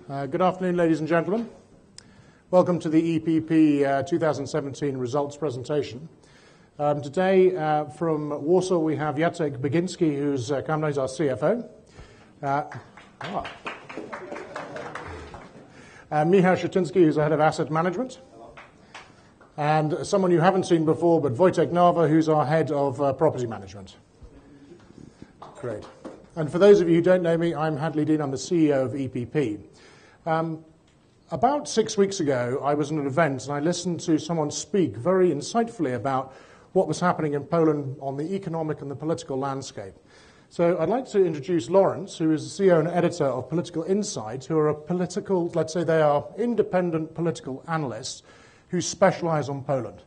Good afternoon, ladies and gentlemen. Welcome to the EPP 2017 results presentation. Today, from Warsaw, we have Jacek Baginski, who's come as our CFO. Michał Szczytynski, who's the head of asset management. And someone you haven't seen before, but Wojtek Nava, who's our head of property management. Great. And for those of you who don't know me, I'm Hadley Dean. I'm the CEO of EPP. About 6 weeks ago, I was at an event and I listened to someone speak very insightfully about what was happening in Poland on the economic and the political landscape. So I'd like to introduce Lawrence, who is the CEO and editor of Political Insight, who are a political, let's say they are independent political analysts who specialize on Poland.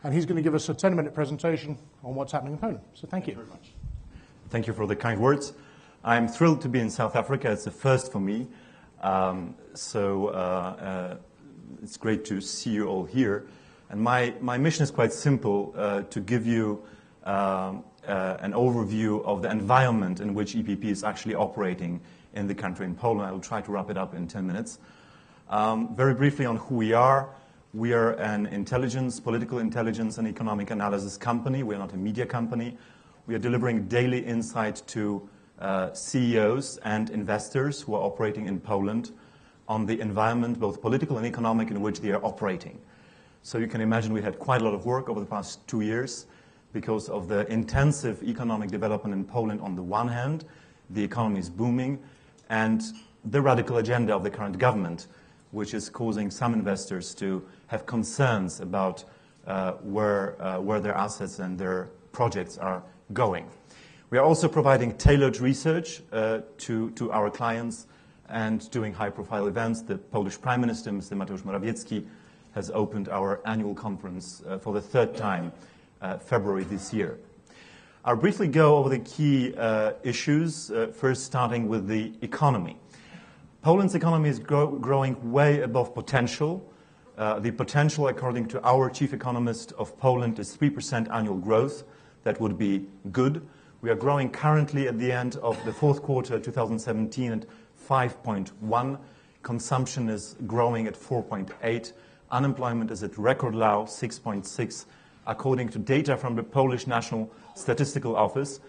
And he's going to give us a 10-minute presentation on what's happening in Poland. So thank you. Thank you very much. Thank you for the kind words. I'm thrilled to be in South Africa. It's a first for me. It's great to see you all here. And my mission is quite simple, to give you an overview of the environment in which EPP is actually operating in the country in Poland. I will try to wrap it up in 10 minutes. Very briefly on who we are. We are an political intelligence and economic analysis company. We are not a media company. We are delivering daily insight to CEOs and investors who are operating in Poland on the environment, both political and economic, in which they are operating. So you can imagine we had quite a lot of work over the past 2 years because of the intensive economic development in Poland on the one hand, the economy is booming, and the radical agenda of the current government, which is causing some investors to have concerns about where their assets and their projects are going. We are also providing tailored research to our clients and doing high-profile events. The Polish Prime Minister, Mr. Mateusz Morawiecki, has opened our annual conference for the third time, February this year. I'll briefly go over the key issues, first starting with the economy. Poland's economy is growing way above potential. The potential, according to our chief economist of Poland, is 3% annual growth. That would be good. We are growing currently at the end of the fourth quarter 2017 at 5.1. Consumption is growing at 4.8. Unemployment is at record low, 6.6. According to data from the Polish National Statistical Office,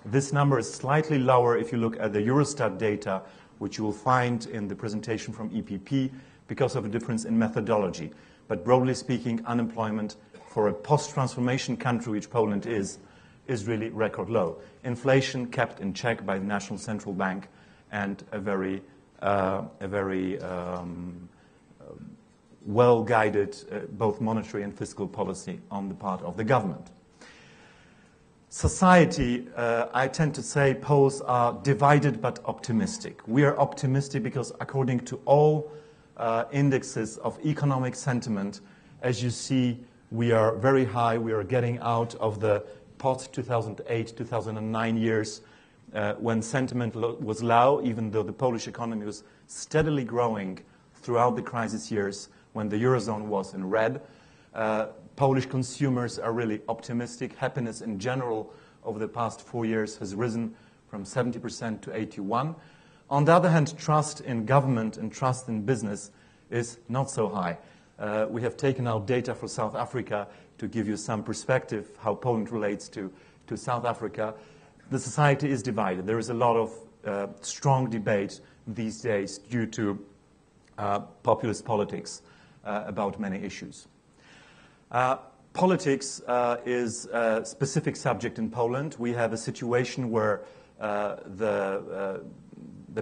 this number is slightly lower if you look at the Eurostat data, which you will find in the presentation from EPP, because of a difference in methodology. But broadly speaking, unemployment for a post-transformation country, which Poland is really record low. Inflation kept in check by the National Central Bank, and a very well-guided both monetary and fiscal policy on the part of the government. Society, I tend to say, Poles are divided but optimistic. We are optimistic because according to all indexes of economic sentiment, as you see, we are very high. We are getting out of the post-2008-2009 years when sentiment was low, even though the Polish economy was steadily growing throughout the crisis years when the Eurozone was in red. Polish consumers are really optimistic. Happiness in general over the past 4 years has risen from 70% to 81%. On the other hand, trust in government and trust in business is not so high. We have taken out data for South Africa to give you some perspective how Poland relates to South Africa. The society is divided. There is a lot of strong debate these days due to populist politics about many issues. Politics is a specific subject in Poland. We have a situation where the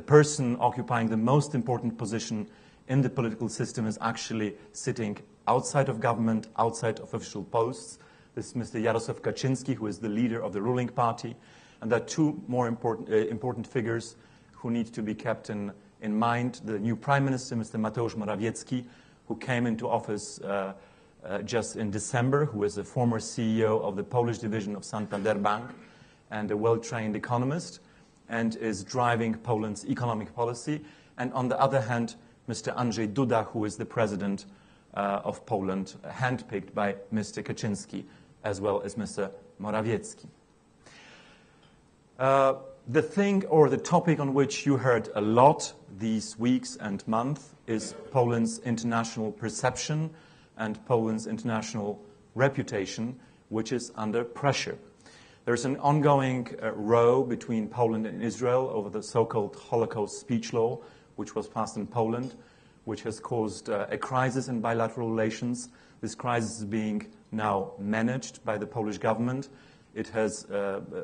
person occupying the most important position in the political system is actually sitting outside of government, outside of official posts. This is Mr. Jarosław Kaczyński, who is the leader of the ruling party. And there are two more important figures who need to be kept in mind. The new Prime Minister, Mr. Mateusz Morawiecki, who came into office just in December, who is a former CEO of the Polish division of Santander Bank and a well-trained economist, and is driving Poland's economic policy. And on the other hand, Mr. Andrzej Duda, who is the president of Poland, handpicked by Mr. Kaczyński, as well as Mr. Morawiecki. The thing or the topic on which you heard a lot these weeks and months is Poland's international perception and Poland's international reputation, which is under pressure. There's an ongoing row between Poland and Israel over the so-called Holocaust speech law, which was passed in Poland, which has caused a crisis in bilateral relations. This crisis is being now managed by the Polish government. It has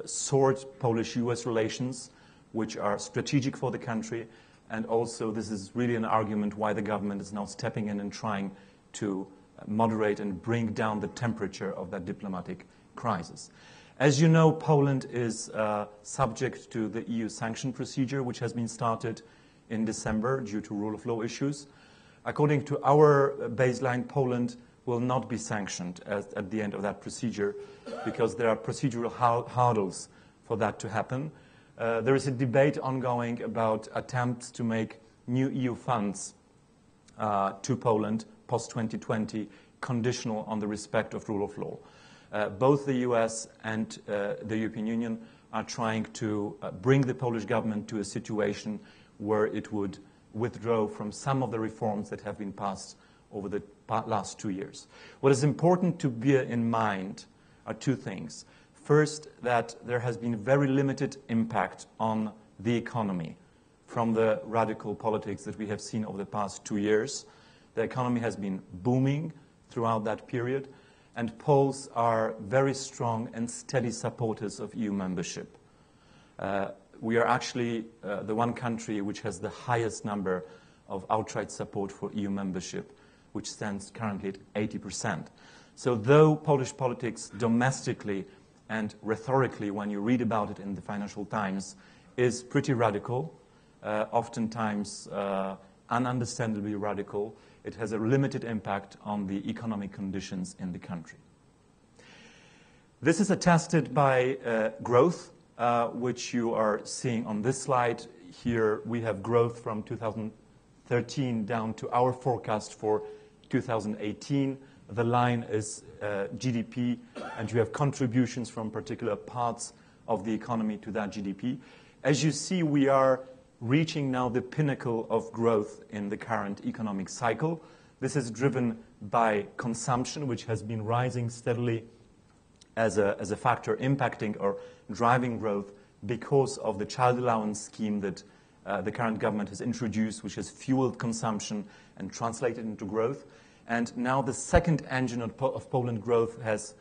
soured Polish-US relations, which are strategic for the country. And also, this is really an argument why the government is now stepping in and trying to moderate and bring down the temperature of that diplomatic crisis. As you know, Poland is subject to the EU sanction procedure, which has been started in December due to rule of law issues. According to our baseline, Poland will not be sanctioned at the end of that procedure because there are procedural hurdles for that to happen. There is a debate ongoing about attempts to make new EU funds to Poland post-2020 conditional on the respect of rule of law. Both the US and the European Union are trying to bring the Polish government to a situation where it would withdraw from some of the reforms that have been passed over the last 2 years. What is important to bear in mind are two things. First, that there has been very limited impact on the economy from the radical politics that we have seen over the past 2 years. The economy has been booming throughout that period, and Poles are very strong and steady supporters of EU membership. We are actually the one country which has the highest number of outright support for EU membership, which stands currently at 80%. So though Polish politics domestically and rhetorically, when you read about it in the Financial Times, is pretty radical, oftentimes ununderstandably radical, it has a limited impact on the economic conditions in the country. This is attested by growth, which you are seeing on this slide. Here we have growth from 2013 down to our forecast for 2018. The line is GDP, and you have contributions from particular parts of the economy to that GDP. As you see, we are reaching now the pinnacle of growth in the current economic cycle. This is driven by consumption, which has been rising steadily as a factor impacting or driving growth because of the child allowance scheme that the current government has introduced, which has fueled consumption and translated into growth. And now the second engine of Poland growth has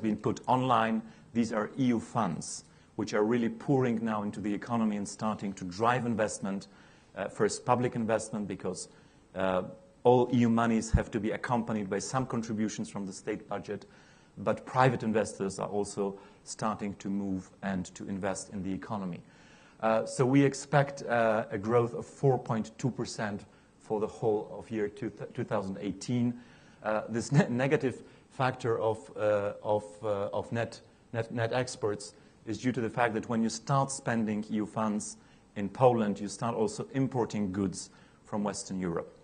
been put online. These are EU funds, which are really pouring now into the economy and starting to drive investment. First, public investment, because all EU monies have to be accompanied by some contributions from the state budget. But private investors are also starting to move and to invest in the economy. So we expect a growth of 4.2% for the whole of year 2018. This negative factor of net exports is due to the fact that when you start spending EU funds in Poland, you start also importing goods from Western Europe.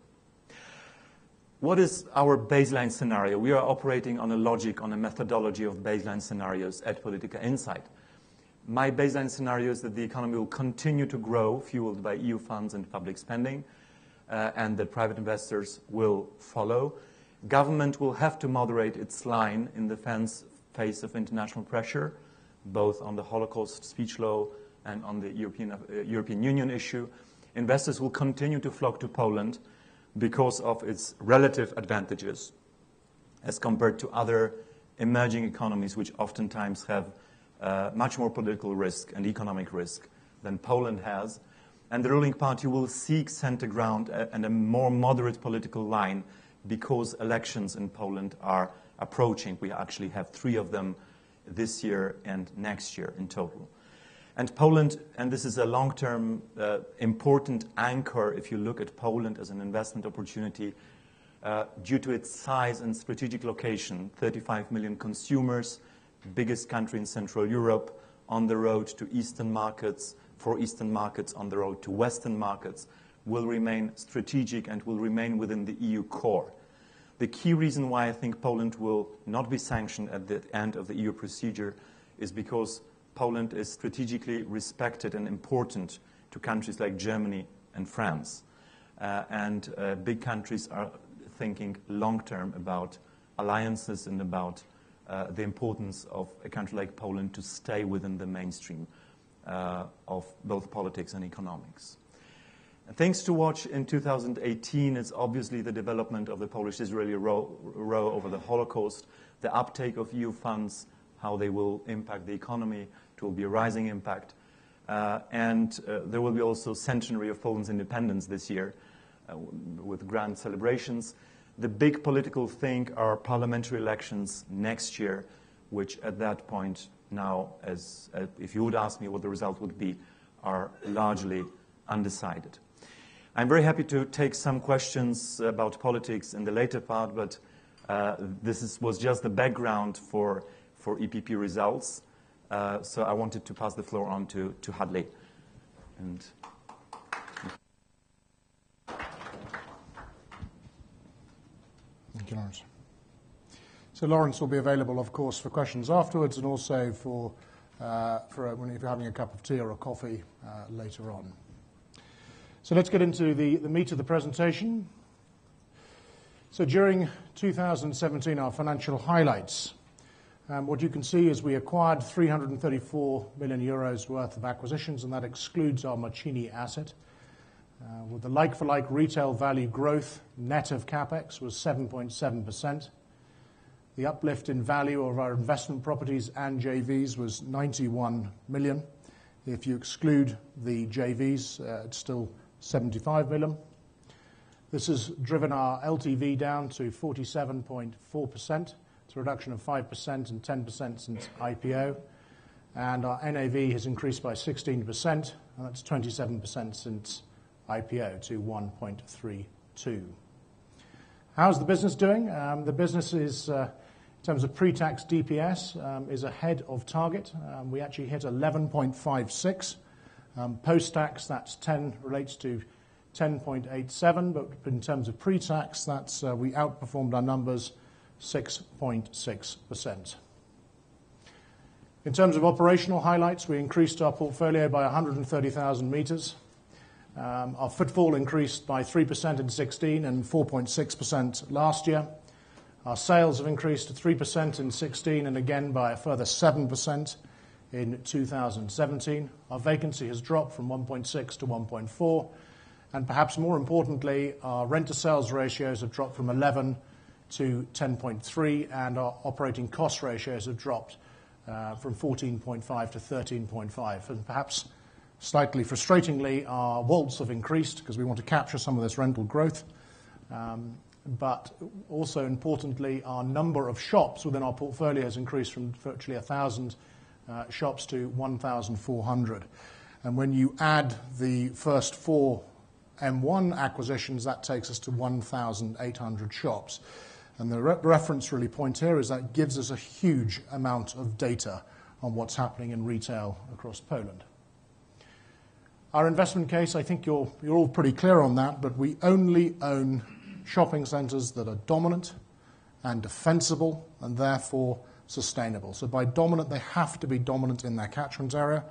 What is our baseline scenario? We are operating on a logic, on a methodology of baseline scenarios at Politica Insight. My baseline scenario is that the economy will continue to grow, fueled by EU funds and public spending, and that private investors will follow. Government will have to moderate its line in the face of international pressure, both on the Holocaust speech law and on the European Union issue. Investors will continue to flock to Poland because of its relative advantages as compared to other emerging economies, which oftentimes have much more political risk and economic risk than Poland has. And the ruling party will seek center ground and a more moderate political line because elections in Poland are approaching. We actually have 3 of them this year and next year in total. And Poland, and this is a long-term important anchor if you look at Poland as an investment opportunity, due to its size and strategic location, 35 million consumers, biggest country in Central Europe, on the road to Eastern markets, for Eastern markets, on the road to Western markets, will remain strategic and will remain within the EU core. The key reason why I think Poland will not be sanctioned at the end of the EU procedure is because Poland is strategically respected and important to countries like Germany and France. And big countries are thinking long-term about alliances and about the importance of a country like Poland to stay within the mainstream of both politics and economics. Things to watch in 2018 is obviously the development of the Polish-Israeli row over the Holocaust, the uptake of EU funds, how they will impact the economy. It will be a rising impact. And there will be also centenary of Poland's independence this year with grand celebrations. The big political thing are parliamentary elections next year, which at that point now, as if you would ask me what the result would be, are largely undecided. I'm very happy to take some questions about politics in the later part, but this was just the background for EPP results. So I wanted to pass the floor on to Hadley. And thank you, Lawrence. So Lawrence will be available, of course, for questions afterwards, and also for when you're having a cup of tea or a coffee later on. So let's get into the meat of the presentation. So during 2017, our financial highlights. What you can see is we acquired 334 million euros worth of acquisitions, and that excludes our Marcini asset. With the like-for-like retail value growth, net of capex, was 7.7%. The uplift in value of our investment properties and JVs was 91 million. If you exclude the JVs, it's still 75 million. This has driven our LTV down to 47.4%. It's a reduction of 5% and 10% since IPO. And our NAV has increased by 16%, and that's 27% since IPO to 1.32. How's the business doing? The business is, in terms of pre-tax DPS, is ahead of target. We actually hit 11.56. Post-tax, that's 10, relates to 10.87, but in terms of pre-tax, that's we outperformed our numbers 6.6%. In terms of operational highlights, we increased our portfolio by 130,000 metres. Our footfall increased by 3% in 16 and 4.6% last year. Our sales have increased to 3% in 16 and again by a further 7% in 2017. Our vacancy has dropped from 1.6 to 1.4. And perhaps more importantly, our rent-to-sales ratios have dropped from 11 to 10.3, and our operating cost ratios have dropped from 14.5 to 13.5. And perhaps slightly frustratingly, our WALTs have increased because we want to capture some of this rental growth. But also importantly, our number of shops within our portfolio has increased from virtually 1,000 shops to 1,400. And when you add the first 4 M1 acquisitions, that takes us to 1,800 shops. And the reference really point here is that gives us a huge amount of data on what's happening in retail across Poland. Our investment case, I think you're all pretty clear on that, but we only own shopping centres that are dominant and defensible and therefore sustainable. So by dominant, they have to be dominant in their catchment area.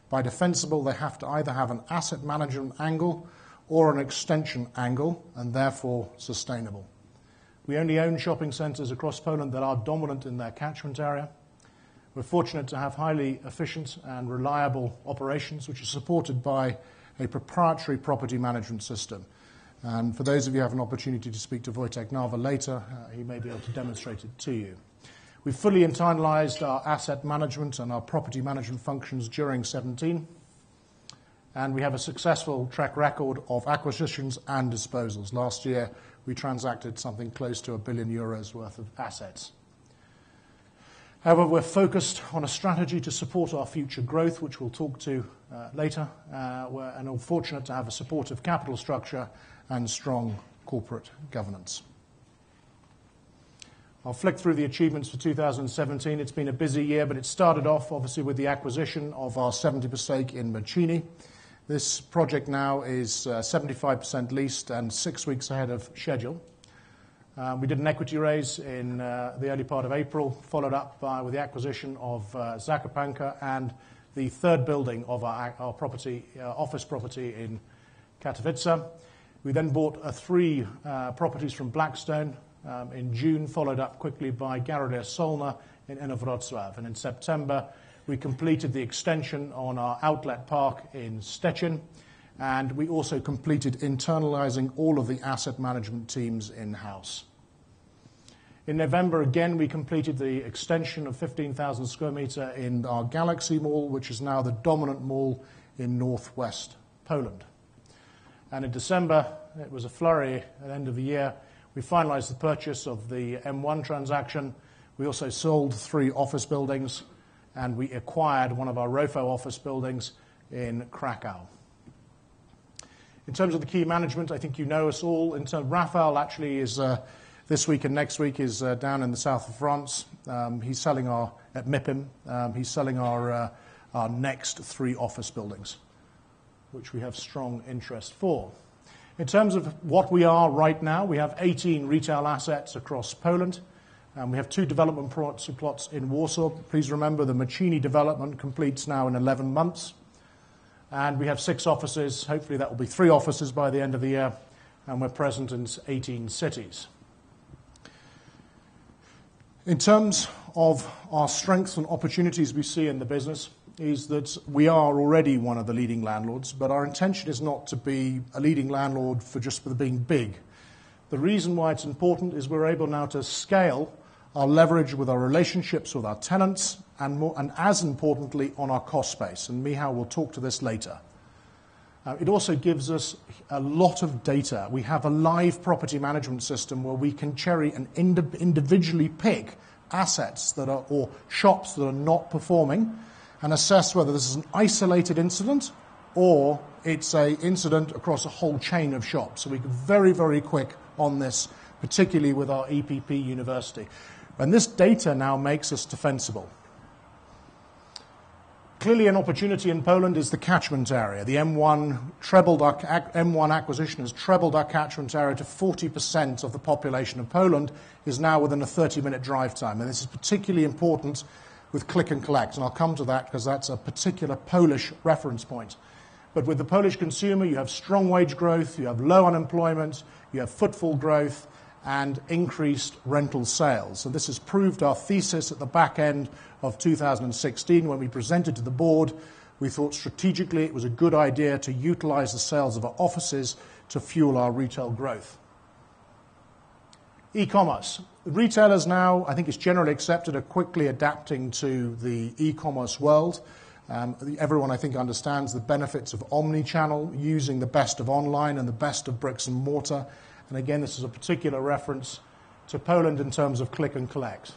By defensible, they have to either have an asset management angle or an extension angle and therefore sustainable. We only own shopping centres across Poland that are dominant in their catchment area. We're fortunate to have highly efficient and reliable operations, which are supported by a proprietary property management system. And for those of you who have an opportunity to speak to Wojtek Narva later, he may be able to demonstrate it to you. We've fully internalized our asset management and our property management functions during 2017. And we have a successful track record of acquisitions and disposals. Last year, we transacted something close to €1 billion worth of assets. However, we're focused on a strategy to support our future growth, which we'll talk to later, and are fortunate to have a supportive capital structure and strong corporate governance. I'll flick through the achievements for 2017. It's been a busy year, but it started off, obviously, with the acquisition of our 70% stake in Marcini. This project now is 75% leased and 6 weeks ahead of schedule. We did an equity raise in the early part of April, followed up with the acquisition of Zakopane and the third building of our property, office property in Katowice. We then bought 3 properties from Blackstone in June, followed up quickly by Garrett Solna in Wrocław. And in September, we completed the extension on our outlet park in Szczecin, and we also completed internalizing all of the asset management teams in-house. In November, again, we completed the extension of 15,000 square metre in our Galaxy Mall, which is now the dominant mall in northwest Poland. And in December, it was a flurry at the end of the year. We finalised the purchase of the M1 transaction. We also sold 3 office buildings, and we acquired one of our ROFO office buildings in Krakow. In terms of the key management, I think you know us all. Raphael actually is this week and next week is down in the south of France. He's selling at MIPIM. He's selling our next 3 office buildings, which we have strong interest for. In terms of what we are right now, we have 18 retail assets across Poland. We have 2 development plots in Warsaw. Please remember the Macini development completes now in 11 months. And we have 6 offices. Hopefully that will be 3 offices by the end of the year. And we're present in 18 cities. In terms of our strengths and opportunities we see in the business is that we are already one of the leading landlords, but our intention is not to be a leading landlord for being big. The reason why it's important is we're able now to scale our leverage with our relationships with our tenants and as importantly on our cost base. And Michał will talk to this later. It also gives us a lot of data. We have a live property management system where we can cherry and individually pick assets or shops that are not performing and assess whether this is an isolated incident or it's an incident across a whole chain of shops. So we're very, very quick on this, particularly with our EPP university. And this data now makes us defensible. Clearly an opportunity in Poland is the catchment area. The M1 acquisition has trebled our catchment area to 40% of the population of Poland is now within a 30-minute drive time. And this is particularly important with click and collect. And I'll come to that because that's a particular Polish reference point. But with the Polish consumer, you have strong wage growth, you have low unemployment, you have footfall growth, and increased rental sales. So this has proved our thesis at the back end of 2016 when we presented to the board. We thought strategically it was a good idea to utilize the sales of our offices to fuel our retail growth. E-commerce. Retailers now, I think it's generally accepted, are quickly adapting to the e-commerce world. Everyone, I think, understands the benefits of omni-channel, using the best of online and the best of bricks and mortar. And again, this is a particular reference to Poland in terms of click and collect.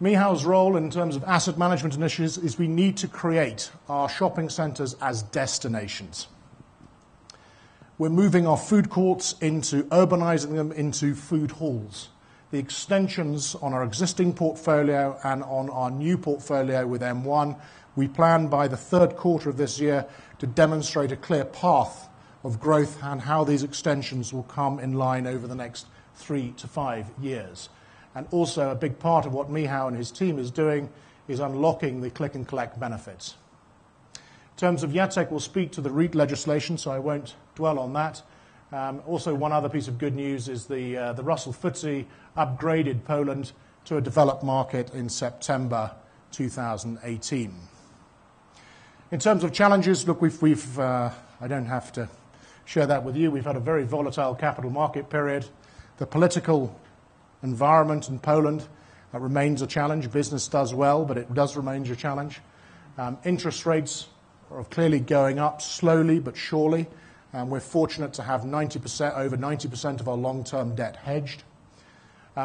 Michał's role in terms of asset management initiatives is we need to create our shopping centres as destinations. We're moving our food courts urbanising them into food halls. The extensions on our existing portfolio and on our new portfolio with M1, we plan by the third quarter of this year to demonstrate a clear path of growth and how these extensions will come in line over the next 3 to 5 years. And also a big part of what Michał and his team is doing is unlocking the click and collect benefits. In terms of Jacek, we'll speak to the REIT legislation, so I won't dwell on that. Also, one other piece of good news is the Russell FTSE upgraded Poland to a developed market in September 2018. In terms of challenges, look, I don't have to share that with you. We've had a very volatile capital market period. The political environment in Poland remains a challenge. Business does well, but it does remain a challenge. Interest rates are clearly going up slowly but surely. We're fortunate to have over 90% of our long-term debt hedged.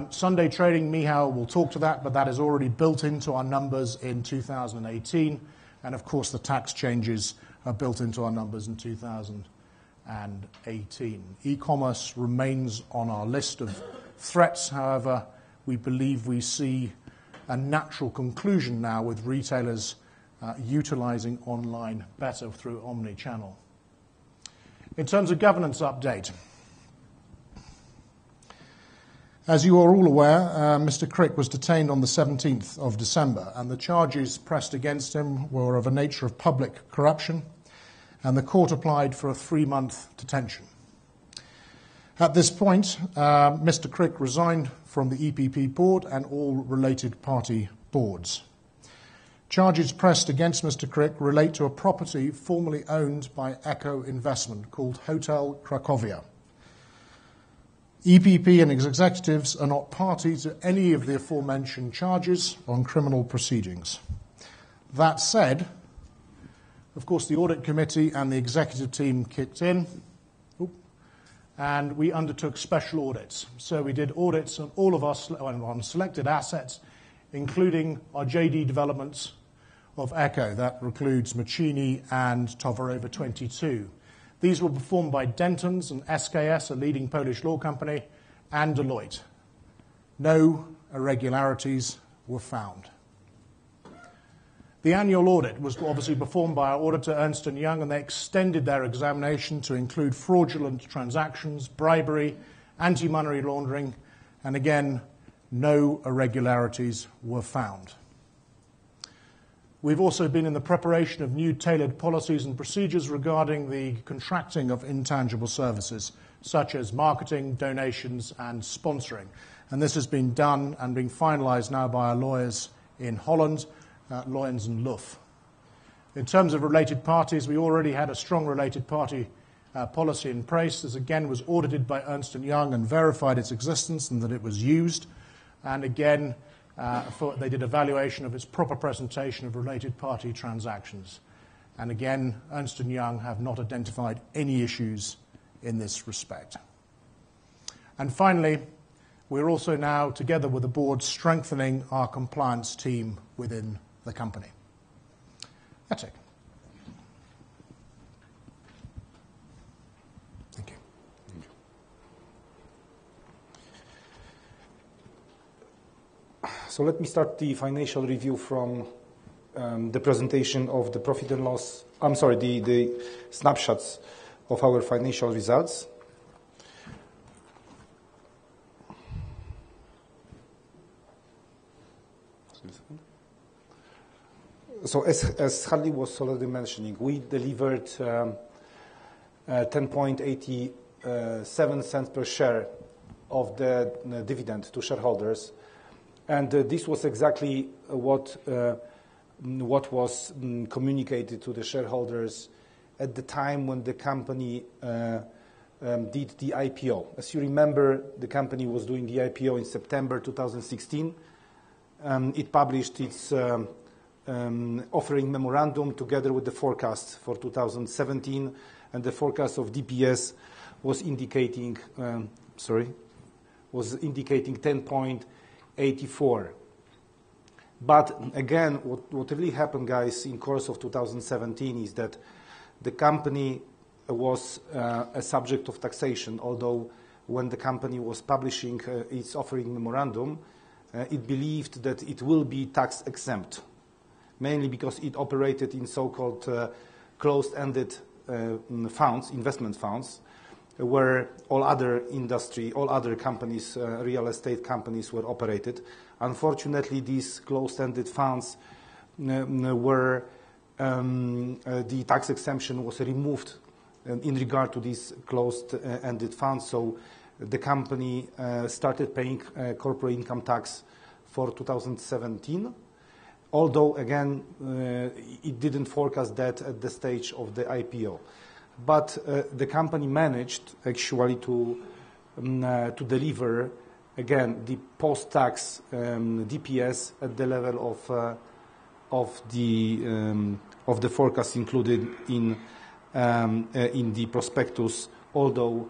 Sunday trading, Michał will talk to that, but that is already built into our numbers in 2018. And of course, the tax changes are built into our numbers in 2018. E-commerce remains on our list of threats. However, we believe we see a natural conclusion now with retailers utilizing online better through omni-channel. In terms of governance update, As you are all aware, Mr. Crick was detained on the 17th of December, and the charges pressed against him were of a nature of public corruption, and the court applied for a 3-month detention. At this point, Mr. Crick resigned from the EPP board and all related party boards. Charges pressed against Mr. Crick relate to a property formerly owned by Echo Investment called Hotel Cracovia. EPP and its executives are not party to any of the aforementioned charges on criminal proceedings. That said, of course, the audit committee and the executive team kicked in, and we undertook special audits. So we did audits on all of our on selected assets, including our JD developments of Echo. That includes Macini and Towarowa 22. These were performed by Dentons and SKS, a leading Polish law company, and Deloitte. No irregularities were found. The annual audit was obviously performed by our auditor, Ernst & Young, and they extended their examination to include fraudulent transactions, bribery, anti-money laundering, and again, no irregularities were found. We've also been in the preparation of new tailored policies and procedures regarding the contracting of intangible services, such as marketing, donations, and sponsoring. And this has been done and being finalised now by our lawyers in Holland, Loyens and Luff. In terms of related parties, we already had a strong related party policy in place. This again was audited by Ernst & Young and verified its existence and that it was used. And again, they did evaluation of its proper presentation of related party transactions. And again, Ernst & Young have not identified any issues in this respect. And finally, we're also now, together with the board, strengthening our compliance team within the company. That's it. Thank you. So let me start the financial review from the presentation of the profit and loss, the snapshots of our financial results. So as Harley was already mentioning, we delivered 10.87 cents per share of the dividend to shareholders. And this was exactly what was communicated to the shareholders at the time when the company did the IPO. As you remember, the company was doing the IPO in September 2016. It published its offering memorandum together with the forecast for 2017, and the forecast of DPS was indicating 10.84. But again, what really happened, guys, in course of 2017 is that the company was a subject of taxation, although when the company was publishing its offering memorandum, it believed that it will be tax exempt, mainly because it operated in so-called closed-ended funds, investment funds, where all other companies, real estate companies, were operated. Unfortunately, these closed-ended funds the tax exemption was removed in regard to these closed-ended funds. So the company started paying corporate income tax for 2017. Although, again, it didn't forecast that at the stage of the IPO. But the company managed actually to deliver, again, the post-tax DPS at the level of the forecast included in the prospectus. Although,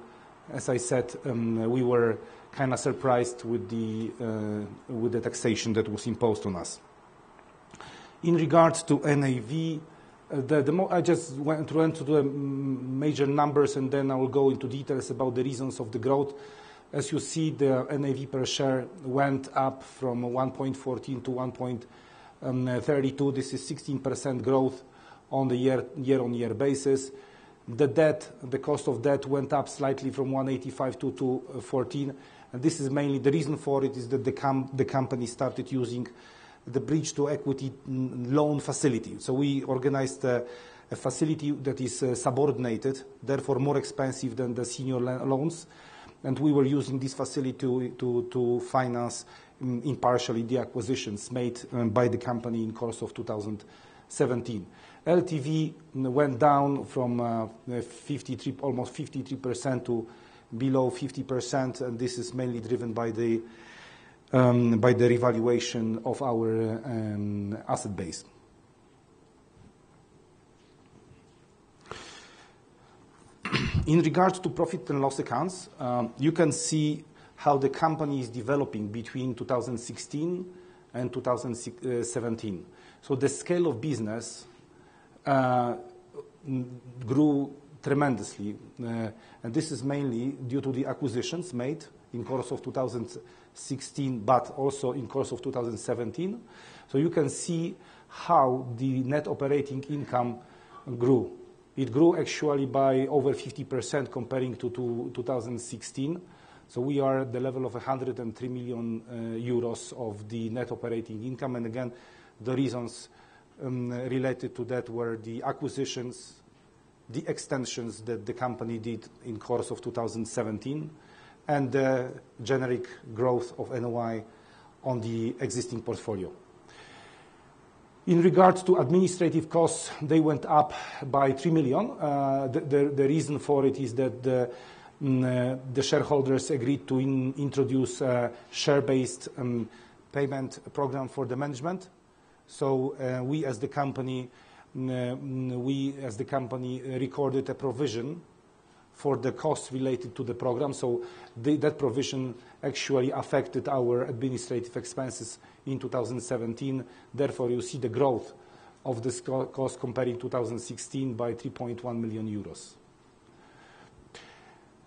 as I said, we were kind of surprised with the taxation that was imposed on us. In regards to NAV, I just went to the major numbers, and then I will go into details about the reasons of the growth. As you see, the NAV per share went up from 1.14 to 1.32. This is 16% growth on the year-on-year basis. The debt, the cost of debt went up slightly from 185 to 214, and this is mainly the reason for it is that the company started using the bridge to equity loan facility. So we organized a facility that is subordinated, therefore more expensive than the senior loans, and we were using this facility to finance impartially the acquisitions made by the company in course of 2017. LTV went down from almost 53% to below 50%, and this is mainly driven by the revaluation of our asset base. In regards to profit and loss accounts, you can see how the company is developing between 2016 and 2017. So the scale of business grew tremendously, and this is mainly due to the acquisitions made in course of 2016, but also in course of 2017. So you can see how the net operating income grew. It grew actually by over 50% comparing to 2016. So we are at the level of 103 million euros of the net operating income, and again, the reasons related to that were the acquisitions, the extensions that the company did in course of 2017, and the generic growth of NOI on the existing portfolio. In regards to administrative costs, they went up by 3 million. The reason for it is that the shareholders agreed to introduce a share-based payment program for the management. So we as the company recorded a provision for the costs related to the program. So that provision actually affected our administrative expenses in 2017. Therefore, you see the growth of this cost comparing 2016 by 3.1 million euros.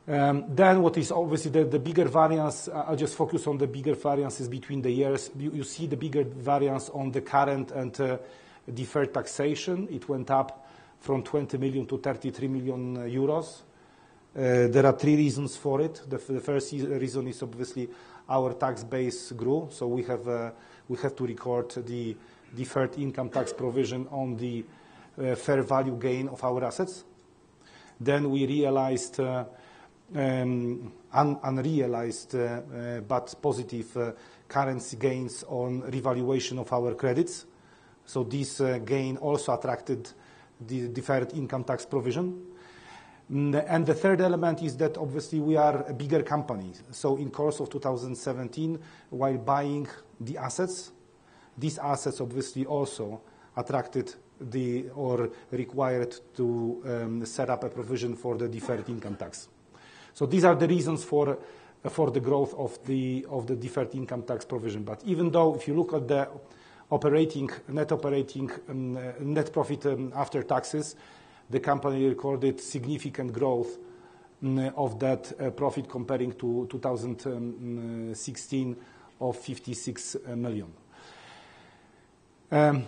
Then what is obviously the bigger variance, I'll just focus on the bigger variances between the years. You see the bigger variance on the current and deferred taxation. It went up from 20 million to 33 million euros. There are three reasons for it. The first reason is obviously our tax base grew, so we have to record the deferred income tax provision on the fair value gain of our assets. Then we realized unrealized but positive currency gains on revaluation of our credits. So this gain also attracted the deferred income tax provision. And the third element is that obviously we are a bigger company. So in course of 2017, while buying the assets, these assets obviously also attracted or required to set up a provision for the deferred income tax. So these are the reasons for the growth of the deferred income tax provision. But even though if you look at the net profit after taxes, the company recorded significant growth of that profit comparing to 2016 of 56 million. So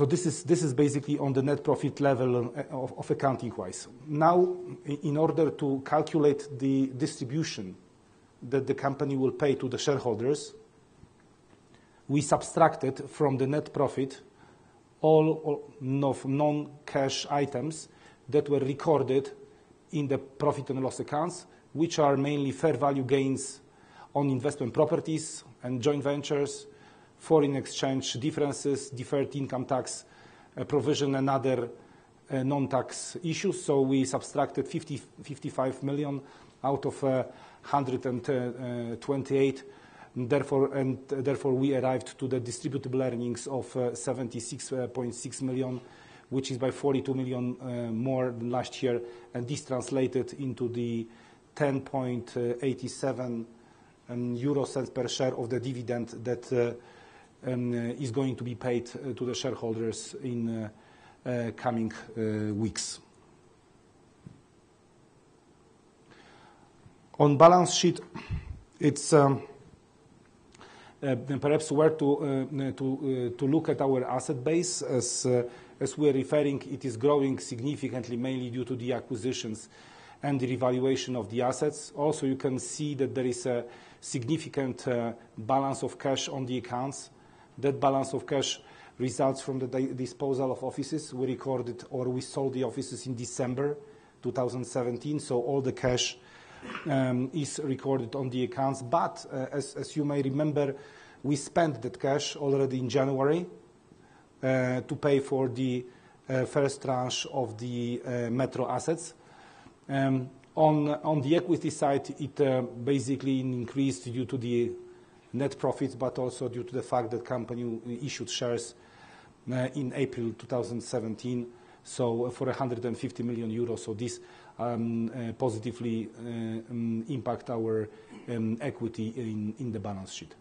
this is basically on the net profit level of accounting wise. Now, in order to calculate the distribution that the company will pay to the shareholders, we subtracted from the net profit all non-cash items that were recorded in the profit and loss accounts, which are mainly fair value gains on investment properties and joint ventures, foreign exchange differences, deferred income tax provision, and other non-tax issues. So we subtracted 55 million out of 128. Therefore, we arrived to the distributable earnings of 76.6 million, which is by 42 million more than last year. And this translated into the 10.87 euro cents per share of the dividend that is going to be paid to the shareholders in coming weeks. On balance sheet, it's perhaps where to look at our asset base. As as we're referring, it is growing significantly, mainly due to the acquisitions and the revaluation of the assets. Also, you can see that there is a significant balance of cash on the accounts. That balance of cash results from the disposal of offices. We recorded or we sold the offices in December 2017, so all the cash is recorded on the accounts. But as you may remember, we spent that cash already in January to pay for the first tranche of the metro assets. On the equity side, it basically increased due to the net profits, but also due to the fact that company issued shares in April 2017, so for 150 million euros. So this positively impact our equity in the balance sheet.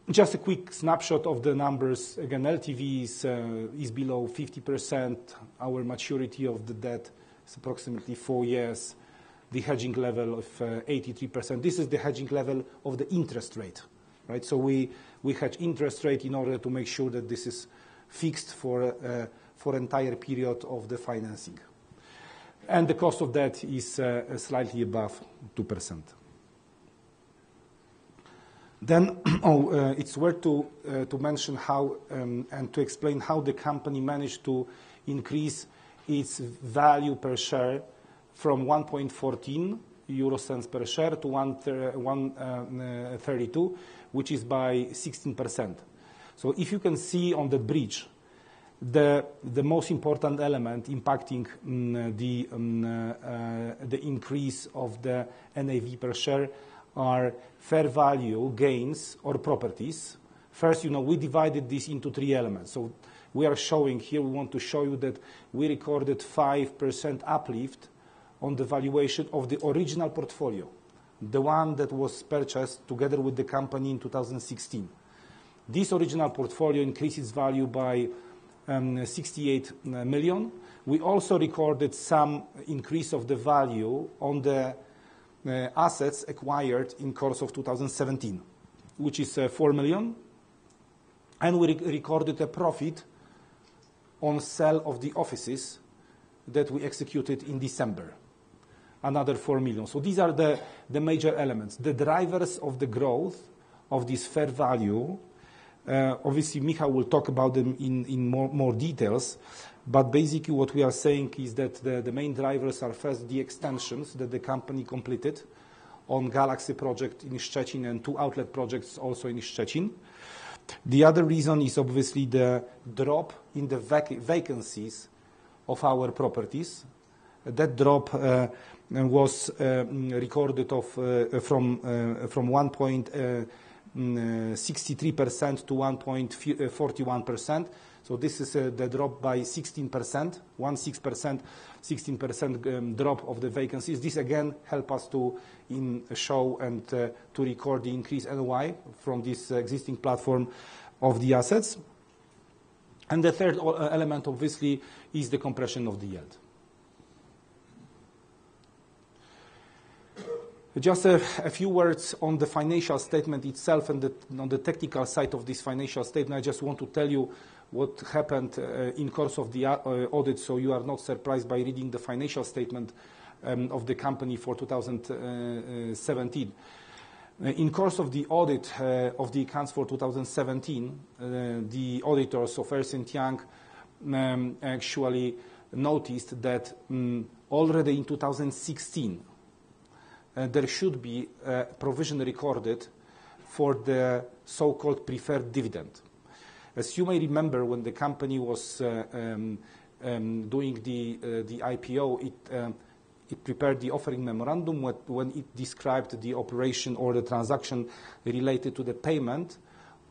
Just a quick snapshot of the numbers. Again, LTV is below 50%. Our maturity of the debt is approximately 4 years. The hedging level of 83%. This is the hedging level of the interest rate, right? So we hedge interest rate in order to make sure that this is fixed for entire period of the financing. And the cost of debt is slightly above 2%. Then it's worth to mention how and to explain how the company managed to increase its value per share from 1.14 euro cents per share to 1.32, which is by 16%. So if you can see on the bridge, the most important element impacting the increase of the NAV per share are fair value gains or properties. First, we divided this into 3 elements. So we are showing here, we want to show you that we recorded 5% uplift on the valuation of the original portfolio, the one that was purchased together with the company in 2016. This original portfolio increased its value by 68 million. We also recorded some increase of the value on the assets acquired in course of 2017, which is 4 million. And we recorded a profit on sale of the offices that we executed in December, another 4 million. So these are the major elements. The drivers of the growth of this fair value, obviously Michał will talk about them in more details, but basically what we are saying is that the main drivers are first the extensions that the company completed on Galaxy project in Szczecin and 2 outlet projects also in Szczecin. The other reason is obviously the drop in the vacancies of our properties. That drop was recorded from 1.63% to 1.41%. So this is the drop by 16%, 16% drop of the vacancies. This again help us to show and to record the increased NOI from this existing platform of the assets. And the third element obviously is the compression of the yield. Just a few words on the financial statement itself and on the technical side of this financial statement. I just want to tell you what happened in course of the audit, so you are not surprised by reading the financial statement of the company for 2017. In course of the audit of the accounts for 2017, the auditors of Ernst & Young actually noticed that already in 2016 there should be a provision recorded for the so-called preferred dividend. As you may remember, when the company was doing the IPO, it prepared the offering memorandum when it described the operation or the transaction related to the payment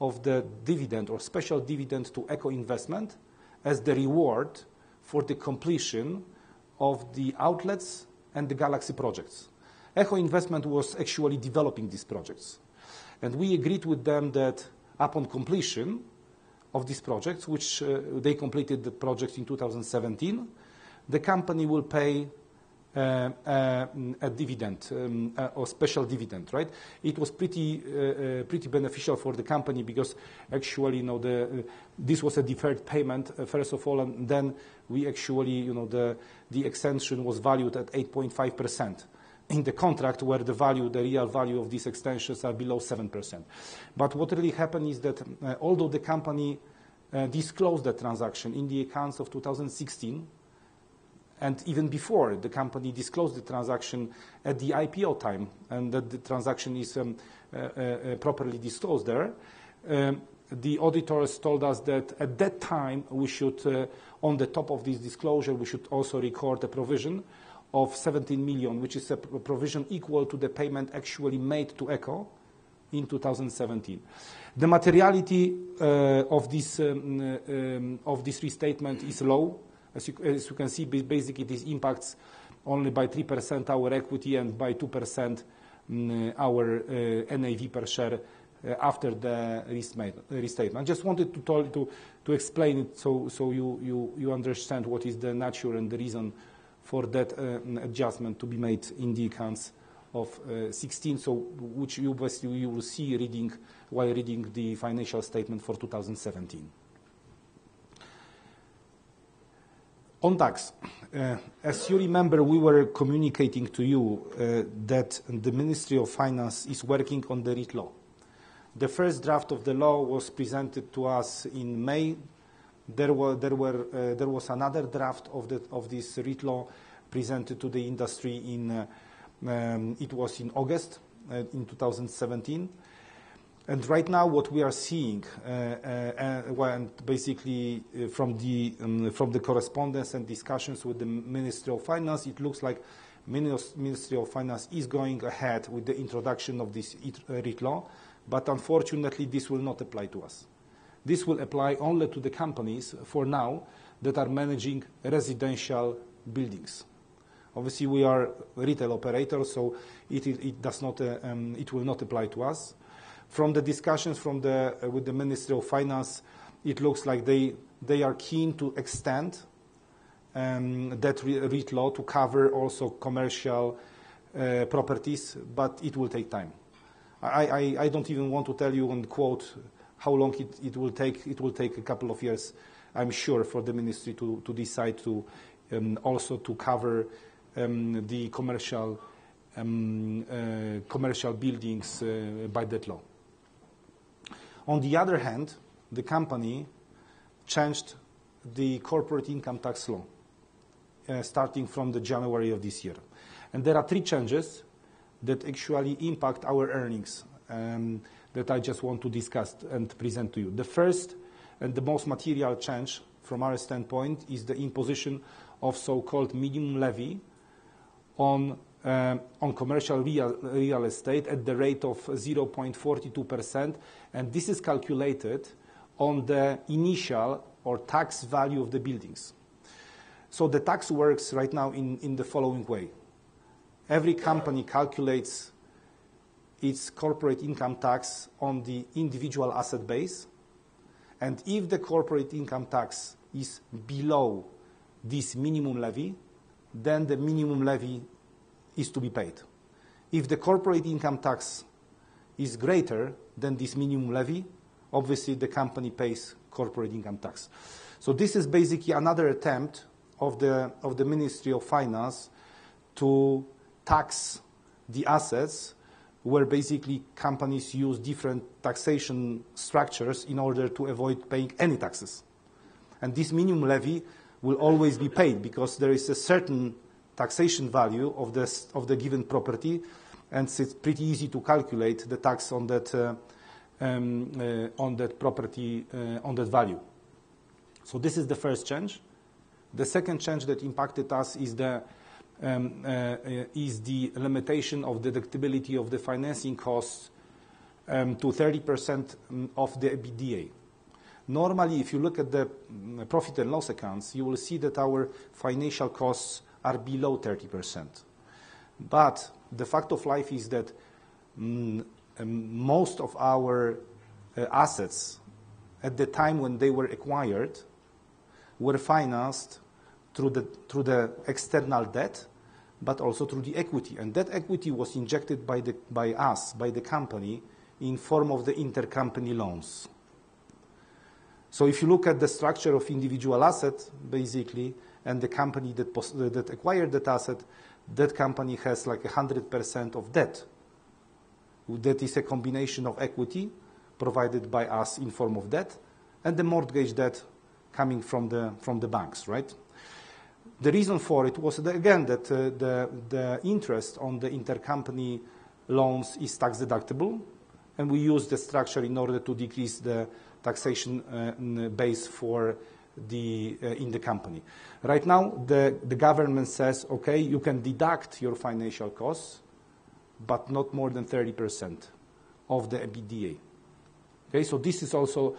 of the dividend or special dividend to Echo Investment as the reward for the completion of the outlets and the Galaxy projects. Echo Investment was actually developing these projects. And we agreed with them that upon completion of these projects, which they completed the project in 2017, the company will pay a dividend or special dividend, right? It was pretty beneficial for the company because actually, this was a deferred payment first of all, and then we actually, the extension was valued at 8.5% in the contract, where the real value of these extensions are below 7%. But what really happened is that although the company disclosed the transaction in the accounts of 2016. And even before, the company disclosed the transaction at the IPO time, and that the transaction is properly disclosed there. The auditors told us that at that time, we should, on the top of this disclosure, we should also record a provision of 17 million, which is a provision equal to the payment actually made to ECO in 2017. The materiality of this restatement is low. As you can see, basically this impacts only by 3% our equity and by 2% our NAV per share after the restatement. I just wanted to explain it so you understand what is the nature and the reason for that adjustment to be made in the accounts of 16, which you will see while reading the financial statement for 2017. On tax, as you remember, we were communicating to you that the Ministry of Finance is working on the REIT law. The first draft of the law was presented to us in May. There was another draft of this REIT law presented to the industry it was in August in 2017. And right now, what we are seeing, basically from the correspondence and discussions with the Ministry of Finance, it looks like Ministry of Finance is going ahead with the introduction of this REIT law, but unfortunately, this will not apply to us. This will apply only to the companies for now that are managing residential buildings. Obviously, we are retail operators, so it will not apply to us. From the discussions with the Ministry of Finance, it looks like they are keen to extend that REIT law to cover also commercial properties, but it will take time. I don't even want to tell you and quote how long it will take. It will take a couple of years, I'm sure, for the ministry to decide to also to cover the commercial buildings by that law. On the other hand, the company changed the corporate income tax law starting from the January of this year. And there are three changes that actually impact our earnings that I just want to discuss and present to you. The first and the most material change from our standpoint is the imposition of so-called minimum levy on commercial real estate at the rate of 0.42%, and this is calculated on the initial or tax value of the buildings. So the tax works right now in the following way. Every company calculates its corporate income tax on the individual asset base, and if the corporate income tax is below this minimum levy, then the minimum levy is to be paid. If the corporate income tax is greater than this minimum levy, obviously the company pays corporate income tax. So this is basically another attempt of the Ministry of Finance to tax the assets where basically companies use different taxation structures in order to avoid paying any taxes. And this minimum levy will always be paid because there is a certain taxation value of the given property, and it's pretty easy to calculate the tax on that property, on that value. So this is the first change. The second change that impacted us is the limitation of deductibility of the financing costs to 30% of the EBITDA. Normally, if you look at the profit and loss accounts, you will see that our financial costs are below 30%. But the fact of life is that most of our assets at the time when they were acquired were financed through the external debt but also through the equity. And that equity was injected by the company, in form of the intercompany loans. So if you look at the structure of individual asset, basically, and the company that acquired that asset, that company has like 100% of debt. That is a combination of equity provided by us in form of debt and the mortgage debt coming from the banks, right? The reason for it was, again, that the interest on the intercompany loans is tax deductible, and we use the structure in order to decrease the taxation base for in the company. Right now, the government says, okay, you can deduct your financial costs, but not more than 30% of the EBITDA. Okay, so this also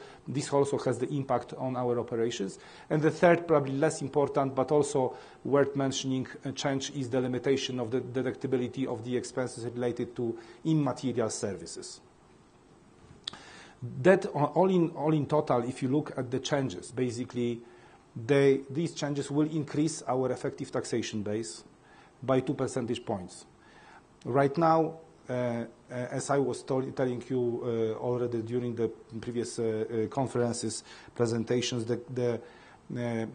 has the impact on our operations. And the third, probably less important, but also worth mentioning, change is the limitation of the deductibility of the expenses related to immaterial services. That all in total, if you look at the changes, basically, these changes will increase our effective taxation base by 2 percentage points. Right now, as I was telling you already during the previous conferences, presentations, the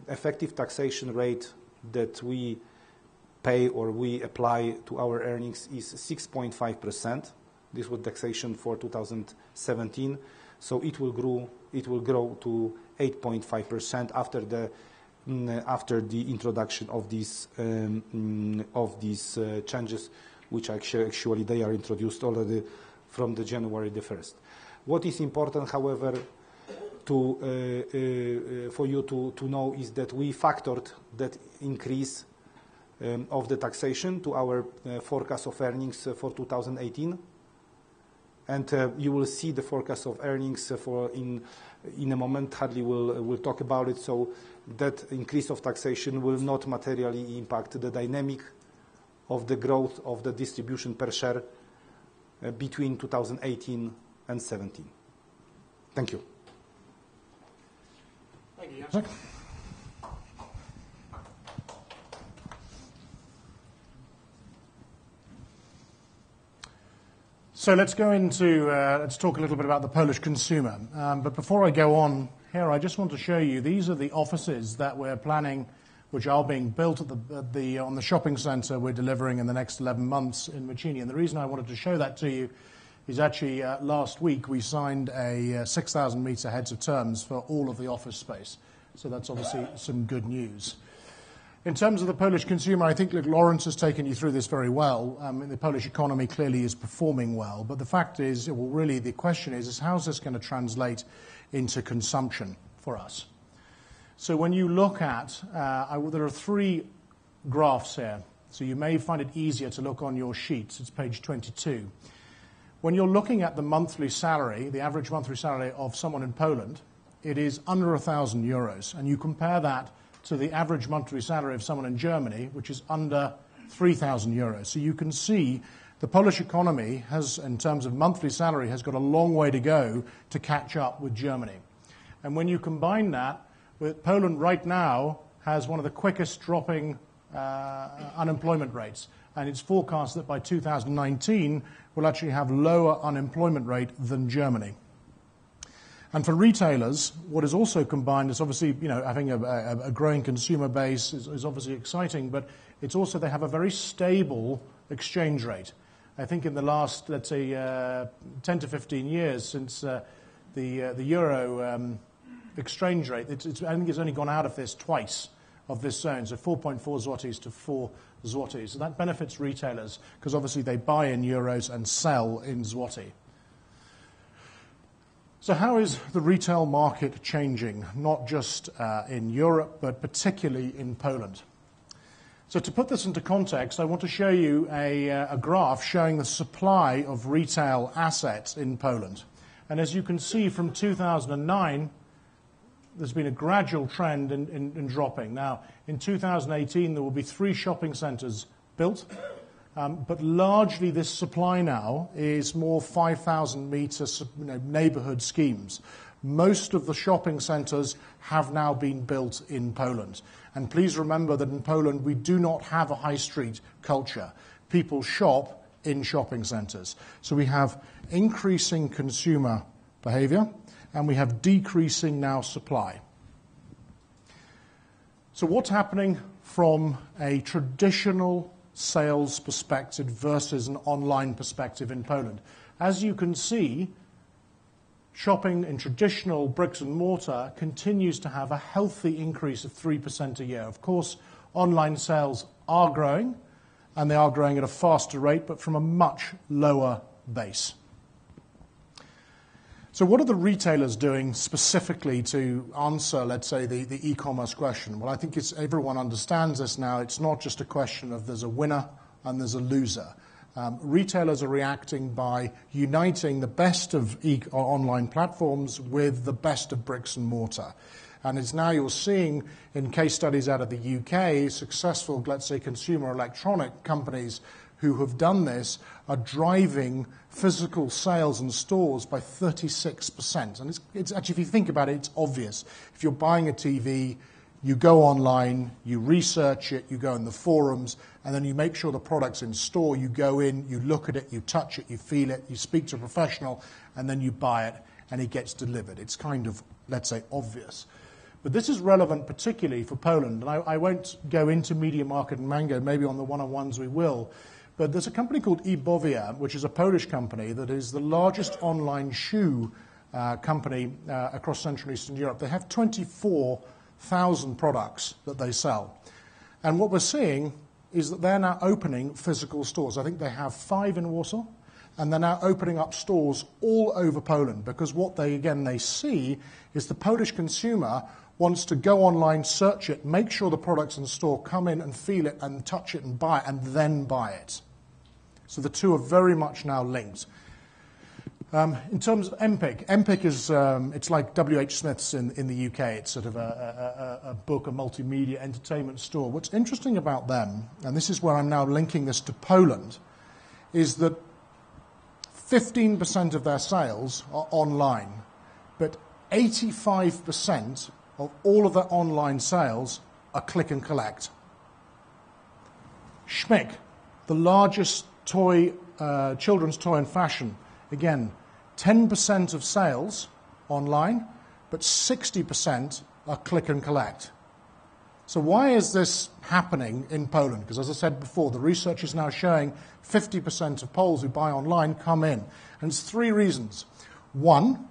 effective taxation rate that we pay or we apply to our earnings is 6.5%. This was taxation for 2017. So it will grow to 8.5% after the introduction of these changes, which actually they are introduced already from the January the 1st. What is important, however, for you to know is that we factored that increase of the taxation to our forecast of earnings for 2018. And you will see the forecast of earnings in a moment. Hadley will talk about it. So that increase of taxation will not materially impact the dynamic of the growth of the distribution per share between 2018 and 17. Thank you. Thank you, Jacek. So let's go into, let's talk a little bit about the Polish consumer. But before I go on here, I just want to show you, these are the offices that we're planning, which are being built on the shopping centre we're delivering in the next 11 months in Młociny. And the reason I wanted to show that to you is actually last week we signed a 6,000 metre heads of terms for all of the office space. So that's obviously some good news. In terms of the Polish consumer, I think Lawrence has taken you through this very well. The Polish economy clearly is performing well. But the fact is, well, really the question is how's this going to translate into consumption for us? So when you look at, there are 3 graphs here. So you may find it easier to look on your sheets. It's page 22. When you're looking at the monthly salary, the average monthly salary of someone in Poland, it is under 1,000 euros. And you compare that to the average monthly salary of someone in Germany, which is under 3,000 euros. So you can see the Polish economy has, in terms of monthly salary, has got a long way to go to catch up with Germany. And when you combine that with Poland right now has one of the quickest dropping unemployment rates. And it's forecast that by 2019 we'll actually have lower unemployment rate than Germany. And for retailers, what is also combined is obviously, having a growing consumer base is obviously exciting, but it's also they have a very stable exchange rate. I think in the last, let's say, 10 to 15 years since the euro exchange rate, I think it's only gone out of this twice, of this zone, so 4.4 zlotys to 4 zlotys. So that benefits retailers because obviously they buy in euros and sell in zloty. So how is the retail market changing, not just in Europe, but particularly in Poland? So to put this into context, I want to show you a graph showing the supply of retail assets in Poland. And as you can see from 2009, there's been a gradual trend in dropping. Now, in 2018, there will be 3 shopping centres built. But largely this supply now is more 5,000 metre neighbourhood schemes Most of the shopping centres have now been built in Poland. And please remember that in Poland we do not have a high street culture. People shop in shopping centres. So we have increasing consumer behaviour and we have decreasing now supply. So what's happening from a traditional sales perspective versus an online perspective in Poland? As you can see, shopping in traditional bricks and mortar continues to have a healthy increase of 3% a year. Of course, online sales are growing, and they are growing at a faster rate, but from a much lower base. So what are the retailers doing specifically to answer, let's say, the e-commerce question? Well, I think everyone understands this now. It's not just a question of there's a winner and there's a loser. Retailers are reacting by uniting the best of online platforms with the best of bricks and mortar. And it's now you're seeing in case studies out of the UK, successful, let's say, consumer electronic companies who have done this are driving physical sales and stores by 36%. And it's actually, if you think about it, it's obvious. If you're buying a TV, you go online, you research it, you go in the forums, and then you make sure the product's in store. You go in, you look at it, you touch it, you feel it, you speak to a professional, and then you buy it, and it gets delivered. It's kind of, let's say, obvious. But this is relevant particularly for Poland, and I won't go into Media Market and Mango, maybe on the one-on-ones we will, but there's a company called eBovia, which is a Polish company that is the largest online shoe company across Central and Eastern Europe. They have 24,000 products that they sell. And what we're seeing is that they're now opening physical stores. I think they have 5 in Warsaw, and they're now opening up stores all over Poland because what they see is the Polish consumer wants to go online, search it, make sure the product's in store, come in and feel it and touch it and buy it, and then buy it. So the two are very much now linked. In terms of MPIC is it's like W.H. Smith's in the UK. It's sort of a book, a multimedia entertainment store. What's interesting about them, and this is where I'm now linking this to Poland, is that 15% of their sales are online, but 85% of all of their online sales are click and collect. Schmick, the largest children's toy and fashion, again, 10% of sales online, but 60% are click and collect. So why is this happening in Poland? Because as I said before, the research is now showing 50% of Poles who buy online come in. And it's 3 reasons. 1,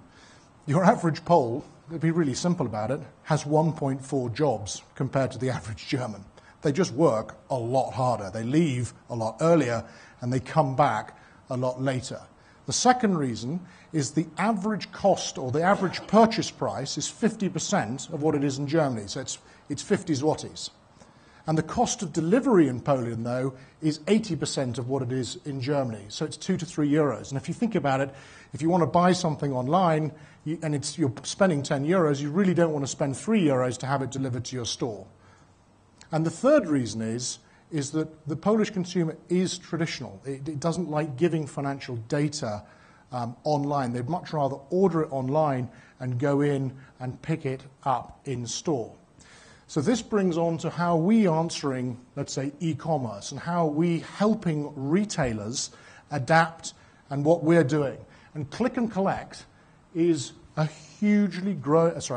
your average Pole, to be really simple about it, has 1.4 jobs compared to the average German. They just work a lot harder. They leave a lot earlier and they come back a lot later. The second reason is the average cost or the average purchase price is 50% of what it is in Germany. So it's 50 zlotys. And the cost of delivery in Poland, though, is 80% of what it is in Germany. So it's 2 to 3 euros. And if you think about it, if you want to buy something online and you're spending 10 euros, you really don't want to spend 3 euros to have it delivered to your store. And the third reason is that the Polish consumer is traditional. It doesn't like giving financial data online. They'd much rather order it online and go in and pick it up in store. So this brings on to how we answering, let's say, e-commerce and how we helping retailers adapt and what we're doing. And click and collect is a hugely it's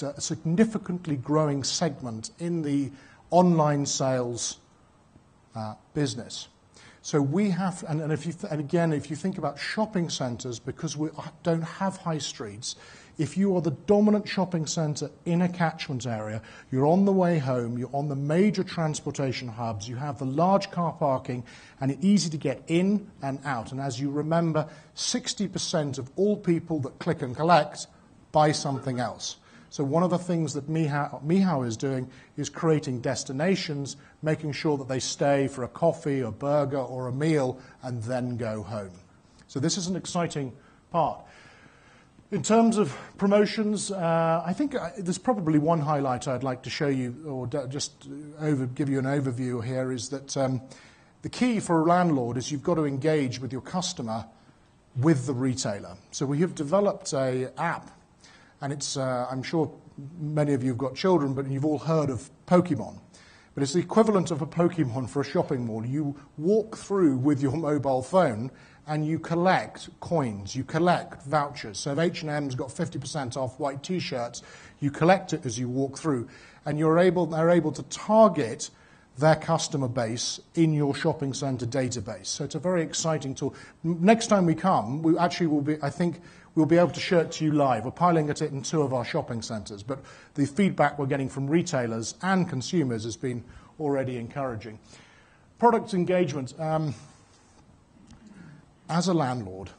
a significantly growing segment in the online sales business. So we have, and if you think about shopping centres, because we don't have high streets, if you are the dominant shopping centre in a catchment area, you're on the way home, you're on the major transportation hubs, you have the large car parking, and it's easy to get in and out. And as you remember, 60% of all people that click and collect buy something else. So one of the things that Michał is doing is creating destinations, making sure that they stay for a coffee, a burger, or a meal, and then go home. So this is an exciting part. In terms of promotions, I think there's probably one highlight I'd like to show you, or just give you an overview here, is that the key for a landlord is you've got to engage with your customer with the retailer. So we have developed an app, and it's, I'm sure many of you have got children, but you've all heard of Pokemon. But it's the equivalent of a Pokemon for a shopping mall. You walk through with your mobile phone and you collect coins, you collect vouchers. So if H&M's got 50% off white T-shirts, you collect it as you walk through, and they're able to target their customer base in your shopping centre database. So it's a very exciting tool. Next time we come, I think we'll be able to show it to you live. We're piloting it in 2 of our shopping centres, but the feedback we're getting from retailers and consumers has been already encouraging. Product engagement. As a landlord,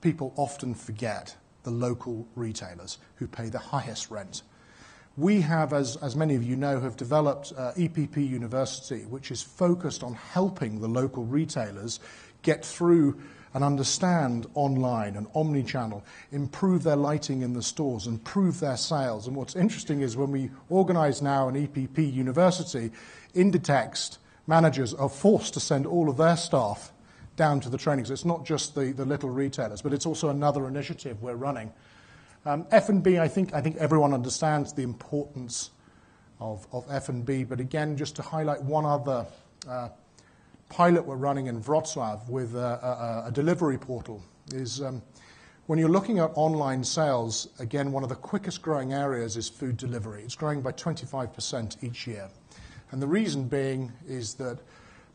people often forget the local retailers who pay the highest rent. We have, as many of you know, have developed EPP University, which is focused on helping the local retailers get through and understand online and omni-channel, improve their lighting in the stores, improve their sales. And what's interesting is when we organise now an EPP University, Inditex managers are forced to send all of their staff down to the training. So it's not just the little retailers, but it's also another initiative we're running. F&B, I think everyone understands the importance of F&B, but again, just to highlight one other pilot we're running in Wrocław with a delivery portal is when you're looking at online sales, again, one of the quickest growing areas is food delivery. It's growing by 25% each year. And the reason being is that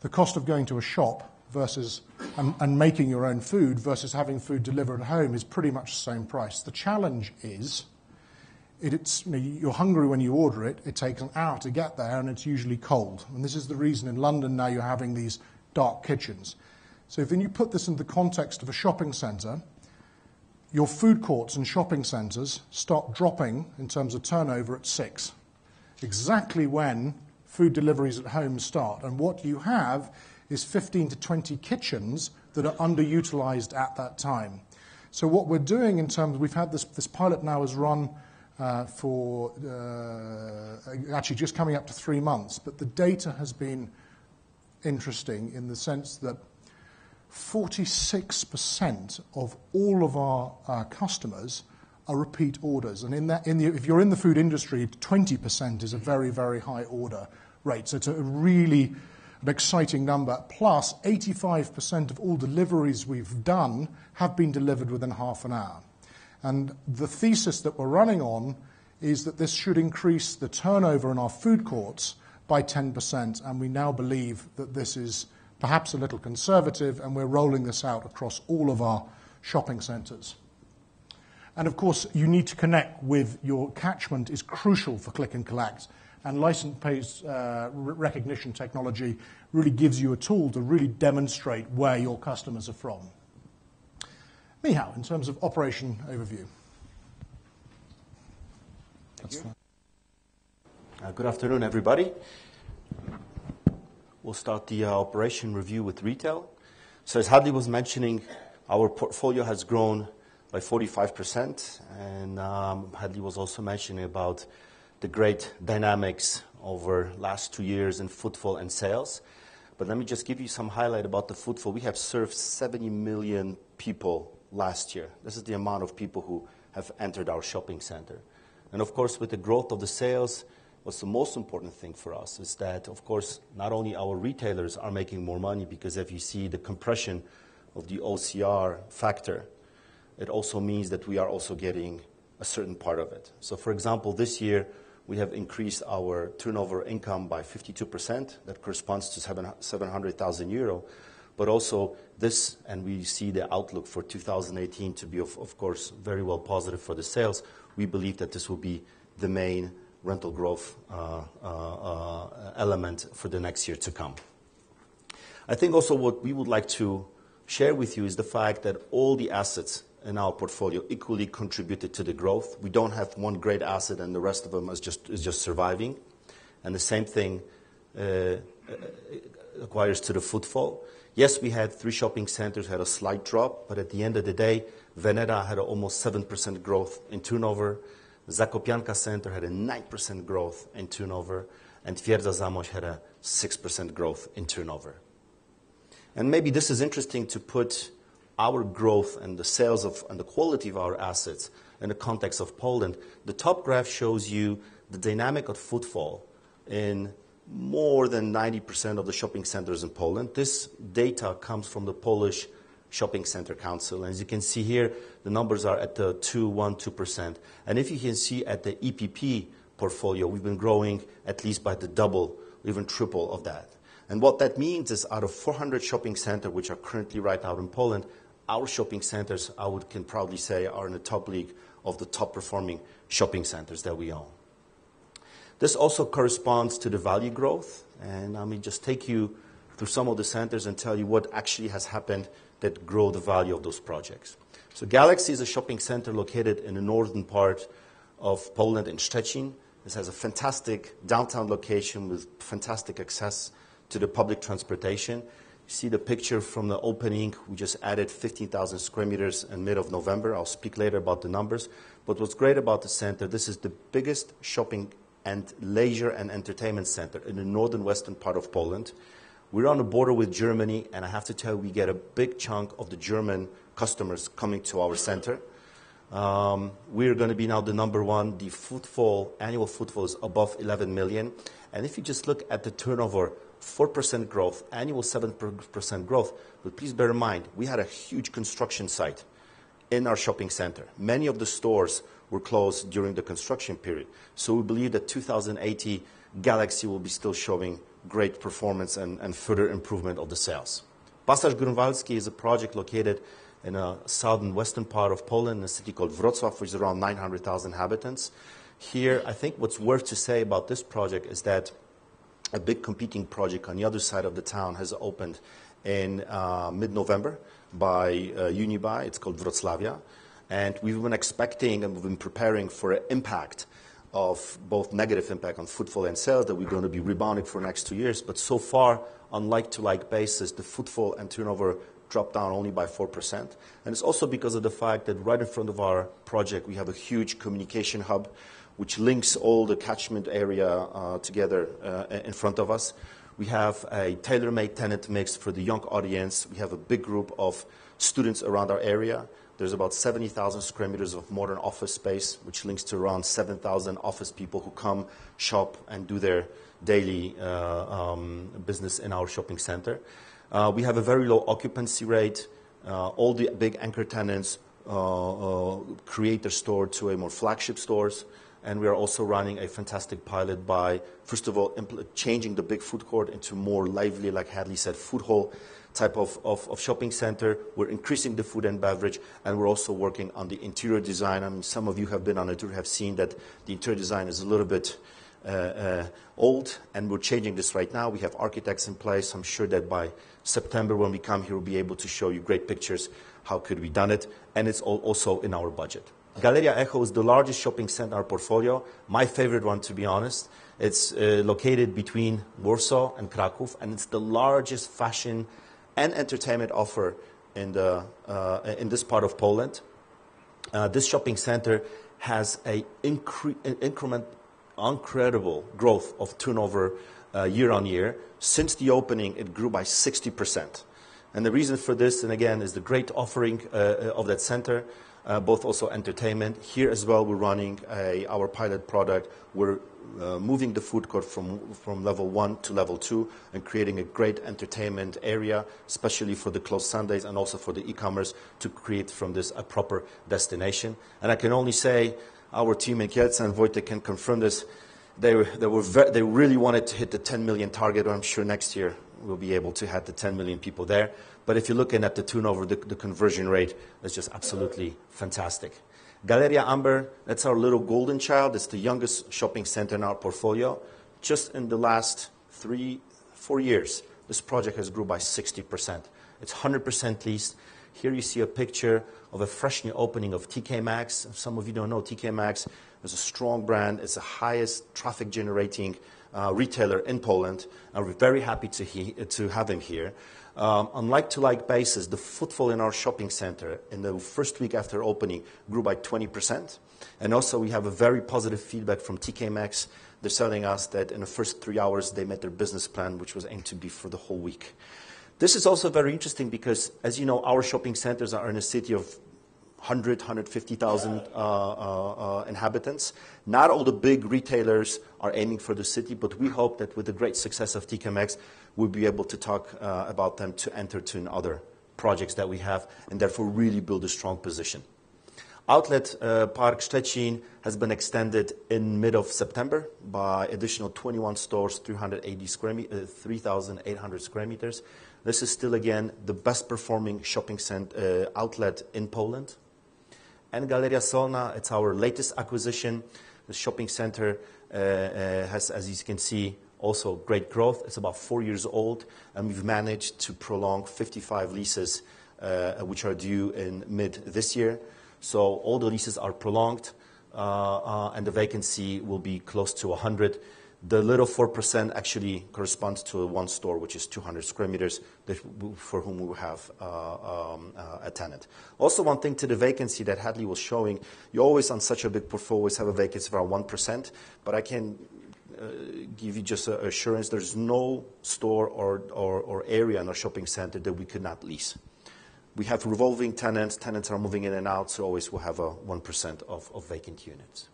the cost of going to a shop versus and making your own food versus having food delivered at home is pretty much the same price. The challenge is you're hungry when you order it. It takes an hour to get there, and it's usually cold. And this is the reason in London now you're having these dark kitchens. So if you put this in the context of a shopping centre, your food courts and shopping centres start dropping in terms of turnover at 6, exactly when food deliveries at home start. And what you have is 15 to 20 kitchens that are underutilised at that time. So what we're doing in terms, we've had this pilot now has run for actually just coming up to 3 months, but the data has been interesting in the sense that 46% of all of our customers are repeat orders. And if you're in the food industry, 20% is a very, very high order rate. So it's an exciting number. Plus, 85% of all deliveries we've done have been delivered within half an hour. And the thesis that we're running on is that this should increase the turnover in our food courts by 10%, and we now believe that this is perhaps a little conservative, and we're rolling this out across all of our shopping centres. And of course, you need to connect with your catchment is crucial for click and collect. And license plate recognition technology really gives you a tool to really demonstrate where your customers are from. Michał, in terms of operation overview. Thank you. Good afternoon, everybody. We'll start the operation review with retail. So as Hadley was mentioning, our portfolio has grown by 45%, and Hadley was also mentioning about the great dynamics over last 2 years in footfall and sales. But let me just give you some highlight about the footfall. We have served 70 million people last year. This is the amount of people who have entered our shopping center. And of course, with the growth of the sales, what's the most important thing for us is that, of course, not only our retailers are making more money, because if you see the compression of the OCR factor, it also means that we are also getting a certain part of it. So for example, this year, we have increased our turnover income by 52%. That corresponds to 700,000 euro. But also this, and we see the outlook for 2018 to be, of course, very well positive for the sales. We believe that this will be the main rental growth element for the next year to come. I think also what we would like to share with you is the fact that all the assets in our portfolio equally contributed to the growth. We don't have one great asset and the rest of them is just surviving. And the same thing acquires to the footfall. Yes, we had 3 shopping centers had a slight drop, but at the end of the day, Veneta had almost 7% growth in turnover. Zakopianka Center had a 9% growth in turnover, and Twierdza Zamość had a 6% growth in turnover. And maybe this is interesting to put our growth and the sales of and the quality of our assets in the context of Poland, the top graph shows you the dynamic of footfall in more than 90% of the shopping centers in Poland. This data comes from the Polish Shopping Center Council. And as you can see here, the numbers are at the 2%. And if you can see at the EPP portfolio, we've been growing at least by the double, even triple of that. And what that means is out of 400 shopping centers, which are currently right now in Poland, our shopping centers, can proudly say, are in the top league of the top performing shopping centers that we own. This also corresponds to the value growth. And let me just take you through some of the centers and tell you what actually has happened that grow the value of those projects. So Galaxy is a shopping center located in the northern part of Poland in Szczecin. This has a fantastic downtown location with fantastic access to the public transportation. You see the picture from the opening. We just added 15,000 square meters in mid of November. I'll speak later about the numbers. But what's great about the center, this is the biggest shopping and leisure and entertainment center in the northern western part of Poland. We're on the border with Germany, and I have to tell you, we get a big chunk of the German customers coming to our center. We're going to be now the number one. The footfall, annual footfall is above 11 million. And if you just look at the turnover, 4% growth, annual 7% growth. But please bear in mind, we had a huge construction site in our shopping center. Many of the stores were closed during the construction period. So we believe that 2080 Galaxy will be still showing great performance and further improvement of the sales. Pasaż Grunwaldzki is a project located in a southern western part of Poland, in a city called Wrocław, which is around 900,000 inhabitants. Here, I think what's worth to say about this project is that a big competing project on the other side of the town has opened in mid-November by Unibail. It's called Wrocławia. And we've been expecting and we've been preparing for an impact of both negative impact on footfall and sales that we're going to be rebounding for the next 2 years. But so far, on like-to-like basis, the footfall and turnover dropped down only by 4%. And it's also because of the fact that right in front of our project, we have a huge communication hub which links all the catchment area together in front of us. We have a tailor-made tenant mix for the young audience. We have a big group of students around our area. There's about 70,000 square meters of modern office space, which links to around 7,000 office people who come, shop, and do their daily business in our shopping center. We have a very low occupancy rate. All the big anchor tenants create their store to a more flagship stores. And we are also running a fantastic pilot by, first of all, changing the big food court into more lively, like Hadley said, food hall type of shopping center. We're increasing the food and beverage, and we're also working on the interior design. I mean, some of you have been on a tour, have seen that the interior design is a little bit old, and we're changing this right now. We have architects in place. I'm sure that by September, when we come here, we'll be able to show you great pictures. How could we done it? And it's also in our budget. Galeria Echo is the largest shopping center in our portfolio. My favorite one, to be honest. It's located between Warsaw and Kraków, and it's the largest fashion and entertainment offer in this part of Poland. This shopping center has an incredible growth of turnover year on year. Since the opening, it grew by 60%. And the reason for this, and again, is the great offering of that center. Both also entertainment. Here as well, we're running our pilot product. We're moving the food court from level 1 to level 2 and creating a great entertainment area, especially for the closed Sundays and also for the e-commerce, to create from this a proper destination. And I can only say our team in Kielce, and Wojtek can confirm this, they really wanted to hit the 10 million target. I'm sure next year we'll be able to have the 10 million people there. But if you're looking at the turnover, the conversion rate is just absolutely fantastic. Galeria Amber, that's our little golden child. It's the youngest shopping center in our portfolio. Just in the last 3-4 years, this project has grew by 60%. It's 100% leased. Here you see a picture of a fresh new opening of TK Maxx. Some of you don't know, TK Maxx is a strong brand. It's the highest traffic generating retailer in Poland, and we're very happy to have him here. On like-to-like basis, the footfall in our shopping center in the first week after opening grew by 20%. And also we have a very positive feedback from TK Maxx. They're telling us that in the first 3 hours they met their business plan, which was aimed to be for the whole week. This is also very interesting because, as you know, our shopping centers are in a city of 150,000 inhabitants. Not all the big retailers are aiming for the city, but we hope that with the great success of TKMX, we'll be able to talk about them to enter to other projects that we have and therefore really build a strong position. Outlet Park Szczecin has been extended in mid of September by additional 21 stores, 3,800 square meters. This is still, again, the best performing shopping outlet in Poland. And Galeria Solna, it's our latest acquisition. The shopping center has, as you can see, also great growth. It's about 4 years old, and we've managed to prolong 55 leases, which are due in mid this year. So all the leases are prolonged, and the vacancy will be close to 100. The little 4% actually corresponds to one store, which is 200 square meters, for whom we will have a tenant. Also, one thing to the vacancy that Hadley was showing, you always, on such a big portfolio, have a vacancy of around 1%, but I can give you just assurance there's no store or area in our shopping center that we could not lease. We have revolving tenants. Tenants are moving in and out, so always we'll have a 1% of vacant units.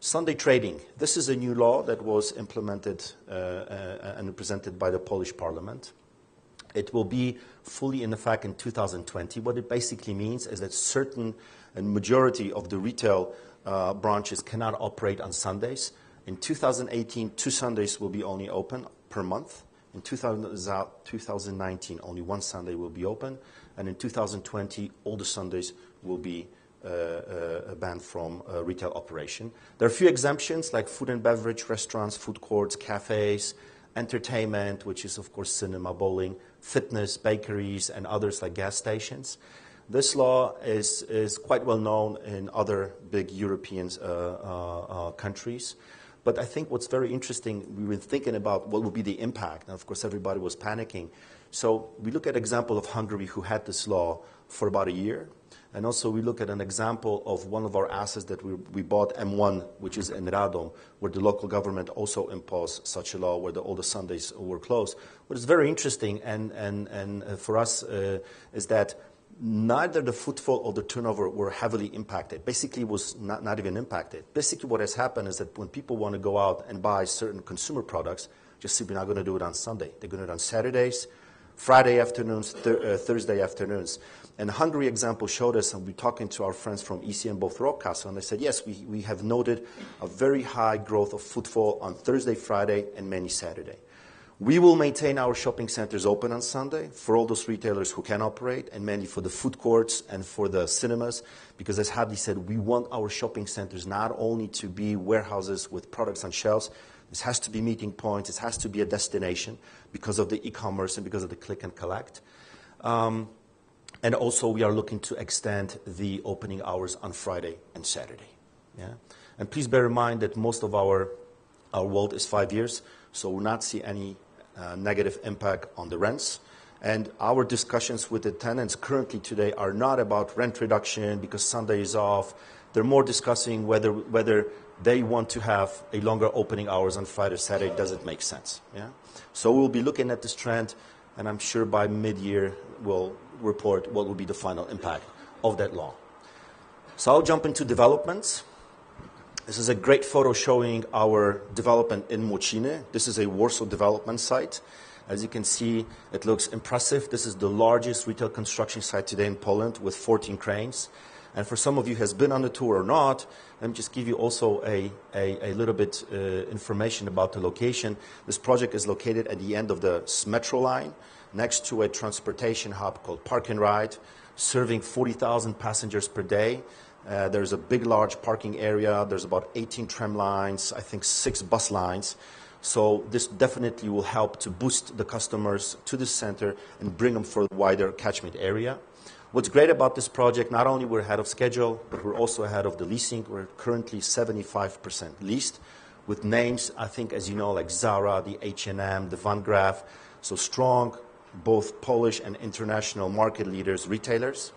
Sunday trading. This is a new law that was implemented and presented by the Polish Parliament. It will be fully in effect in 2020. What it basically means is that certain and majority of the retail branches cannot operate on Sundays. In 2018, 2 Sundays will be only open per month. In 2019, only 1 Sunday will be open. And in 2020, all the Sundays will be banned from retail operation. There are a few exemptions like food and beverage, restaurants, food courts, cafes, entertainment, which is, of course, cinema, bowling, fitness, bakeries, and others like gas stations. This law is quite well known in other big European countries. But I think what's very interesting, we were thinking about what would be the impact. And, of course, everybody was panicking. So we look at an example of Hungary, who had this law for about a year. And also we look at an example of one of our assets that we bought, M1, which is in Radom, where the local government also imposed such a law where all the Sundays were closed. What is very interesting and for us is that neither the footfall or the turnover were heavily impacted. Basically, was not even impacted. Basically, what has happened is that when people want to go out and buy certain consumer products, just simply not going to do it on Sunday. They're going to do it on Saturdays, Friday afternoons, Thursday afternoons. And the Hungary example showed us, and we're talking to our friends from EC and both Rokkaso, and they said, yes, we have noted a very high growth of footfall on Thursday, Friday, and many Saturday. We will maintain our shopping centers open on Sunday for all those retailers who can operate, and mainly for the food courts and for the cinemas, because as Hadley said, we want our shopping centers not only to be warehouses with products on shelves. This has to be meeting points. It has to be a destination because of the e-commerce and because of the click and collect. And also we are looking to extend the opening hours on Friday and Saturday. Yeah? And please bear in mind that most of our WALT is 5 years, so we'll not see any negative impact on the rents. And our discussions with the tenants currently today are not about rent reduction because Sunday is off. They're more discussing whether they want to have a longer opening hours on Friday, Saturday. Does it make sense? Yeah? So we'll be looking at this trend, and I'm sure by mid-year we'll report what will be the final impact of that law. So I'll jump into developments. This is a great photo showing our development in Młociny. This is a Warsaw development site. As you can see, it looks impressive. This is the largest retail construction site today in Poland with 14 cranes. And for some of you who has been on the tour or not, let me just give you also a little bit information about the location. This project is located at the end of the metro line, next to a transportation hub called Park and Ride, serving 40,000 passengers per day. There's a big, large parking area. There's about 18 tram lines, I think 6 bus lines. So this definitely will help to boost the customers to the center and bring them for a wider catchment area. What's great about this project, not only we're ahead of schedule, but we're also ahead of the leasing. We're currently 75% leased with names, I think, as you know, like Zara, the H&M, the Van Graaf. So strong, both Polish and international market leaders, retailers.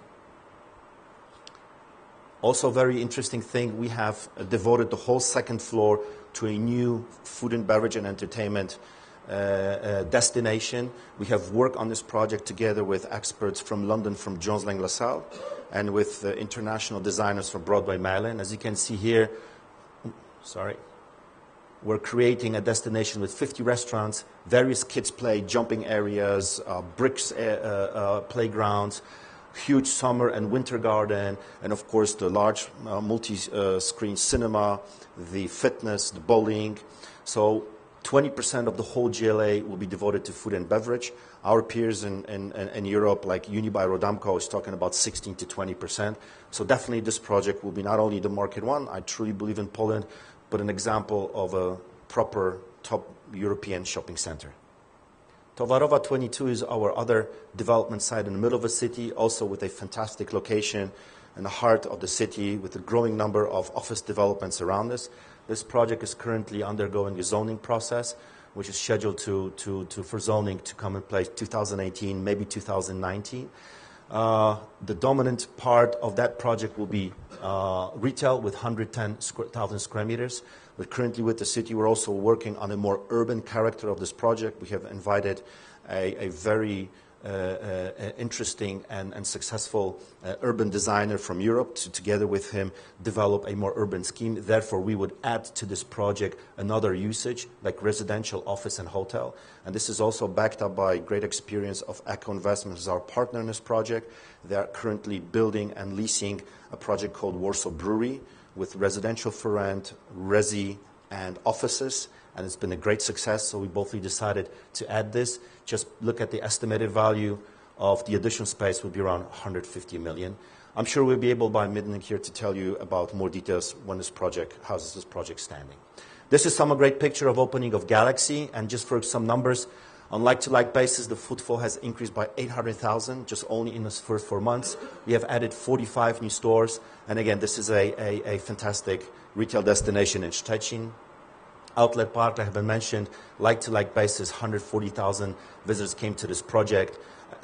Also, very interesting thing, we have devoted the whole second floor to a new food and beverage and entertainment destination. We have worked on this project together with experts from London, from Jones Lang LaSalle, and with international designers from Broadway Merlin. As you can see here, we're creating a destination with 50 restaurants, various kids play, jumping areas, bricks playgrounds, huge summer and winter garden, and of course the large multi-screen cinema, the fitness, the bowling. So 20% of the whole GLA will be devoted to food and beverage. Our peers in Europe, like Unibail-Rodamco, is talking about 16 to 20%. So definitely this project will be not only the market one, I truly believe in Poland, but an example of a proper top European shopping center. Towarowa 22 is our other development site in the middle of the city, also with a fantastic location in the heart of the city with a growing number of office developments around us. This project is currently undergoing a zoning process, which is scheduled for zoning to come in place 2018, maybe 2019. The dominant part of that project will be retail with 110,000 square meters. But currently with the city, we're also working on a more urban character of this project. We have invited a very interesting and successful urban designer from Europe to, together with him, develop a more urban scheme. Therefore, we would add to this project another usage, like residential, office, and hotel. And this is also backed up by great experience of Echo Investments as our partner in this project. They are currently building and leasing a project called Warsaw Brewery, with residential for rent, resi, and offices, and it's been a great success, so we boldly decided to add this. Just look at the estimated value of the additional space would be around 150 million. I'm sure we'll be able by mid-next year to tell you about more details when this project, how's this project standing. This is some great picture of opening of Galaxy, and just for some numbers, on like-to-like basis, the footfall has increased by 800,000 just only in the first 4 months. We have added 45 new stores. And again, this is a fantastic retail destination in Szczecin. Outlet Park, I have mentioned, like-to-like basis, 140,000 visitors came to this project.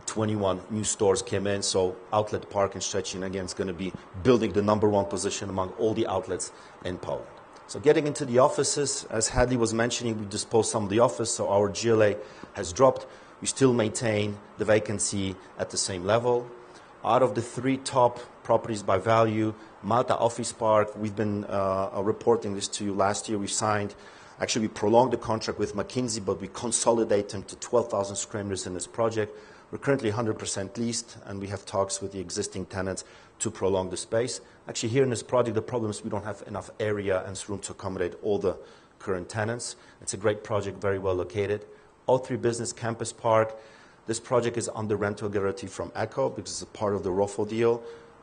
21 new stores came in. So Outlet Park in Szczecin, again, is going to be building the #1 position among all the outlets in Poland. So getting into the offices, as Hadley was mentioning, we disposed some of the office, so our GLA has dropped. We still maintain the vacancy at the same level. Out of the 3 top properties by value, Malta Office Park, we've been reporting this to you last year. We prolonged the contract with McKinsey, but we consolidated them to 12,000 square meters in this project. We're currently 100% leased, and we have talks with the existing tenants to prolong the space. Actually, here in this project, the problem is we don't have enough area and room to accommodate all the current tenants. It's a great project, very well located. O3 Business Campus Park. This project is under rental guarantee from Echo because it's a part of the ROFO deal.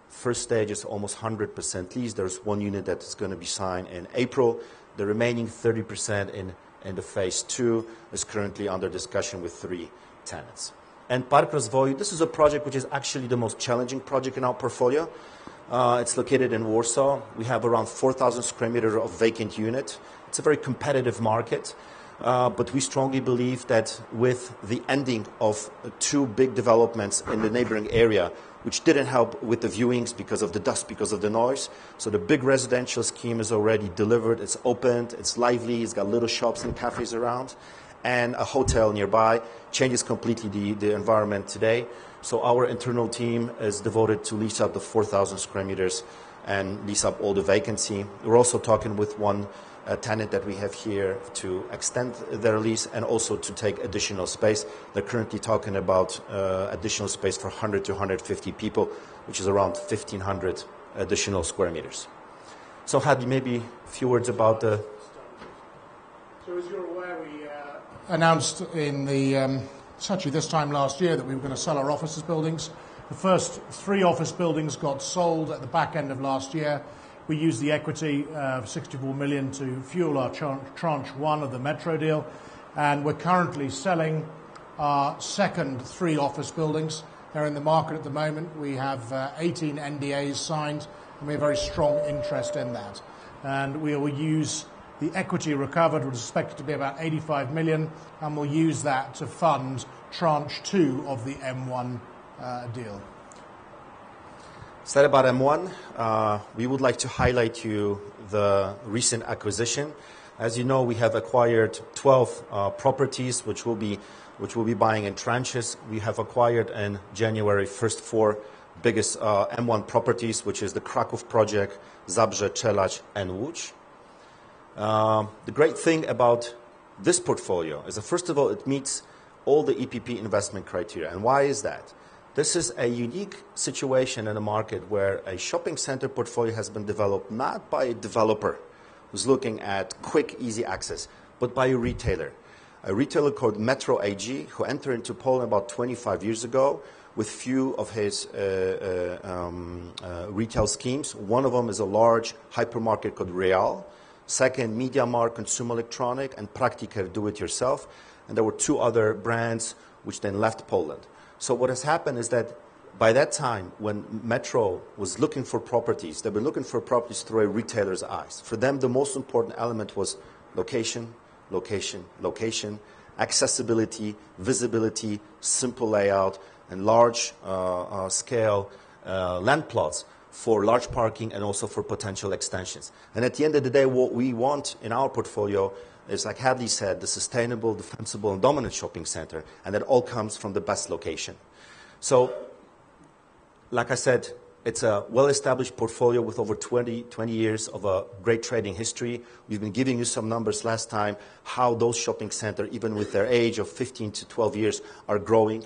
First stage is almost 100% leased. There's 1 unit that is going to be signed in April. The remaining 30% in the phase 2 is currently under discussion with 3 tenants. And Park Rozwoju, this is a project which is actually the most challenging project in our portfolio. It's located in Warsaw. We have around 4,000 square meters of vacant unit. It's a very competitive market, but we strongly believe that with the ending of 2 big developments in the neighboring area, which didn't help with the viewings because of the dust, because of the noise. So the big residential scheme is already delivered. It's opened. It's lively. It's got little shops and cafes around, and a hotel nearby. Changes completely the environment today. So our internal team is devoted to lease up the 4,000 square meters and lease up all the vacancy. We're also talking with one tenant that we have here to extend their lease and also to take additional space. They're currently talking about additional space for 100 to 150 people, which is around 1,500 additional square meters. So Hadi, maybe a few words about the... So as you're aware, we announced in the, essentially this time last year, that we were going to sell our offices buildings. The first 3 office buildings got sold at the back end of last year. We used the equity of 64 million to fuel our tranche 1 of the Metro deal. And we're currently selling our second 3 office buildings. They're in the market at the moment. We have 18 NDAs signed, and we have very strong interest in that. And we will use the equity recovered, which is expected to be about 85 million, and we'll use that to fund tranche 2 of the M1 deal. Said about M1, we would like to highlight you the recent acquisition. As you know, we have acquired 12 properties, which we'll be buying in tranches. We have acquired in January first 4 biggest M1 properties, which is the Kraków project, Zabrze, Czeladź, and Łódź. The great thing about this portfolio is that, first of all, it meets all the EPP investment criteria. And why is that? This is a unique situation in the market where a shopping center portfolio has been developed not by a developer who's looking at quick, easy access, but by a retailer. A retailer called Metro AG, who entered into Poland about 25 years ago with few of his retail schemes. One of them is a large hypermarket called Real. Second, MediaMarkt, Consumer Electronic, and Praktiker, do-it-yourself. And there were 2 other brands which then left Poland. So what has happened is that by that time, when Metro was looking for properties, they were looking for properties through a retailer's eyes. For them, the most important element was location, location, location, accessibility, visibility, simple layout, and large scale land plots for large parking and also for potential extensions. And at the end of the day, what we want in our portfolio is, like Hadley said, the sustainable, defensible, and dominant shopping center, and that all comes from the best location. So, like I said, it's a well-established portfolio with over 20 years of a great trading history. We've been giving you some numbers last time, how those shopping centers, even with their age of 15 to 12 years, are growing.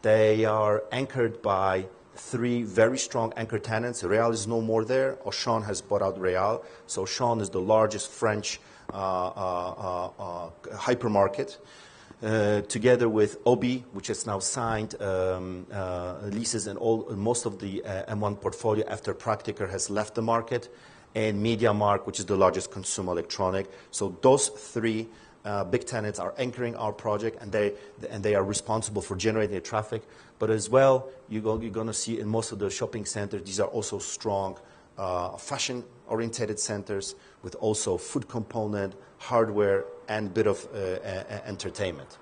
They are anchored by 3 very strong anchor tenants. Real is no more there. Auchan has bought out Real. So Auchan is the largest French hypermarket, together with Obi, which has now signed leases in most of the M1 portfolio after Praktiker has left the market, and MediaMarkt, which is the largest consumer electronic. So those 3 big tenants are anchoring our project, and they are responsible for generating the traffic. But as well, you're going to see in most of the shopping centers, these are also strong fashion-oriented centers with also food component, hardware, and a bit of entertainment.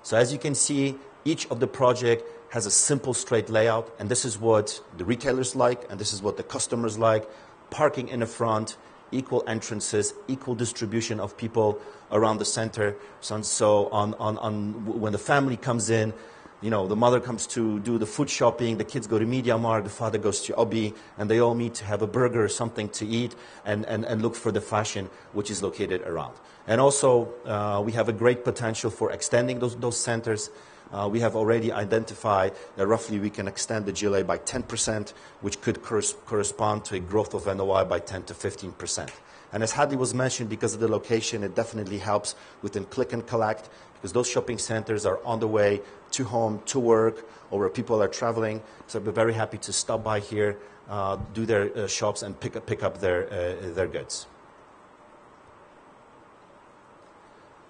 So as you can see, each of the project has a simple, straight layout, and this is what the retailers like, and this is what the customers like. Parking in the front, equal entrances, equal distribution of people around the center. So when the family comes in, you know, the mother comes to do the food shopping, the kids go to MediaMarkt, the father goes to Obi, and they all meet to have a burger or something to eat and look for the fashion which is located around. And also, we have a great potential for extending those centers. We have already identified that roughly we can extend the GLA by 10%, which could correspond to a growth of NOI by 10 to 15%. And as Hadley was mentioned, because of the location, it definitely helps within click and collect, because those shopping centers are on the way to home, to work, or where people are traveling. So I'd be very happy to stop by here, do their shops, and pick up their goods.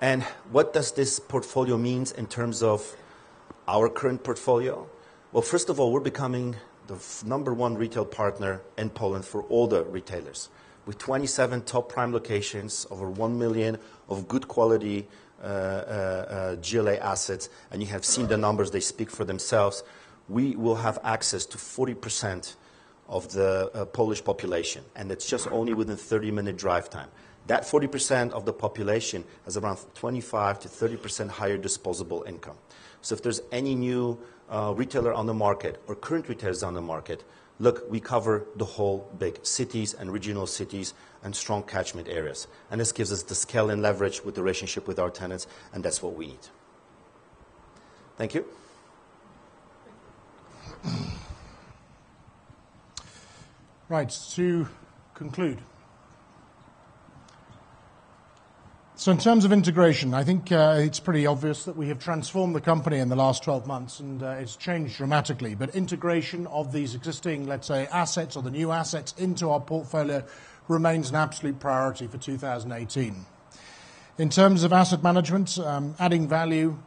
And what does this portfolio mean in terms of our current portfolio? Well, first of all, we're becoming the #1 retail partner in Poland for all the retailers, with 27 top prime locations, over 1 million of good quality GLA assets, and you have seen the numbers, they speak for themselves. We will have access to 40% of the Polish population, and it's just only within 30-minute drive time. That 40% of the population has around 25 to 30% higher disposable income. So if there's any new retailer on the market or current retailers on the market, look, we cover the whole big cities and regional cities and strong catchment areas. And this gives us the scale and leverage with the relationship with our tenants, and that's what we need. Thank you. Right, to conclude. So in terms of integration, I think it's pretty obvious that we have transformed the company in the last 12 months, and it's changed dramatically. But integration of these existing, let's say, assets or the new assets into our portfolio remains an absolute priority for 2018. In terms of asset management, adding value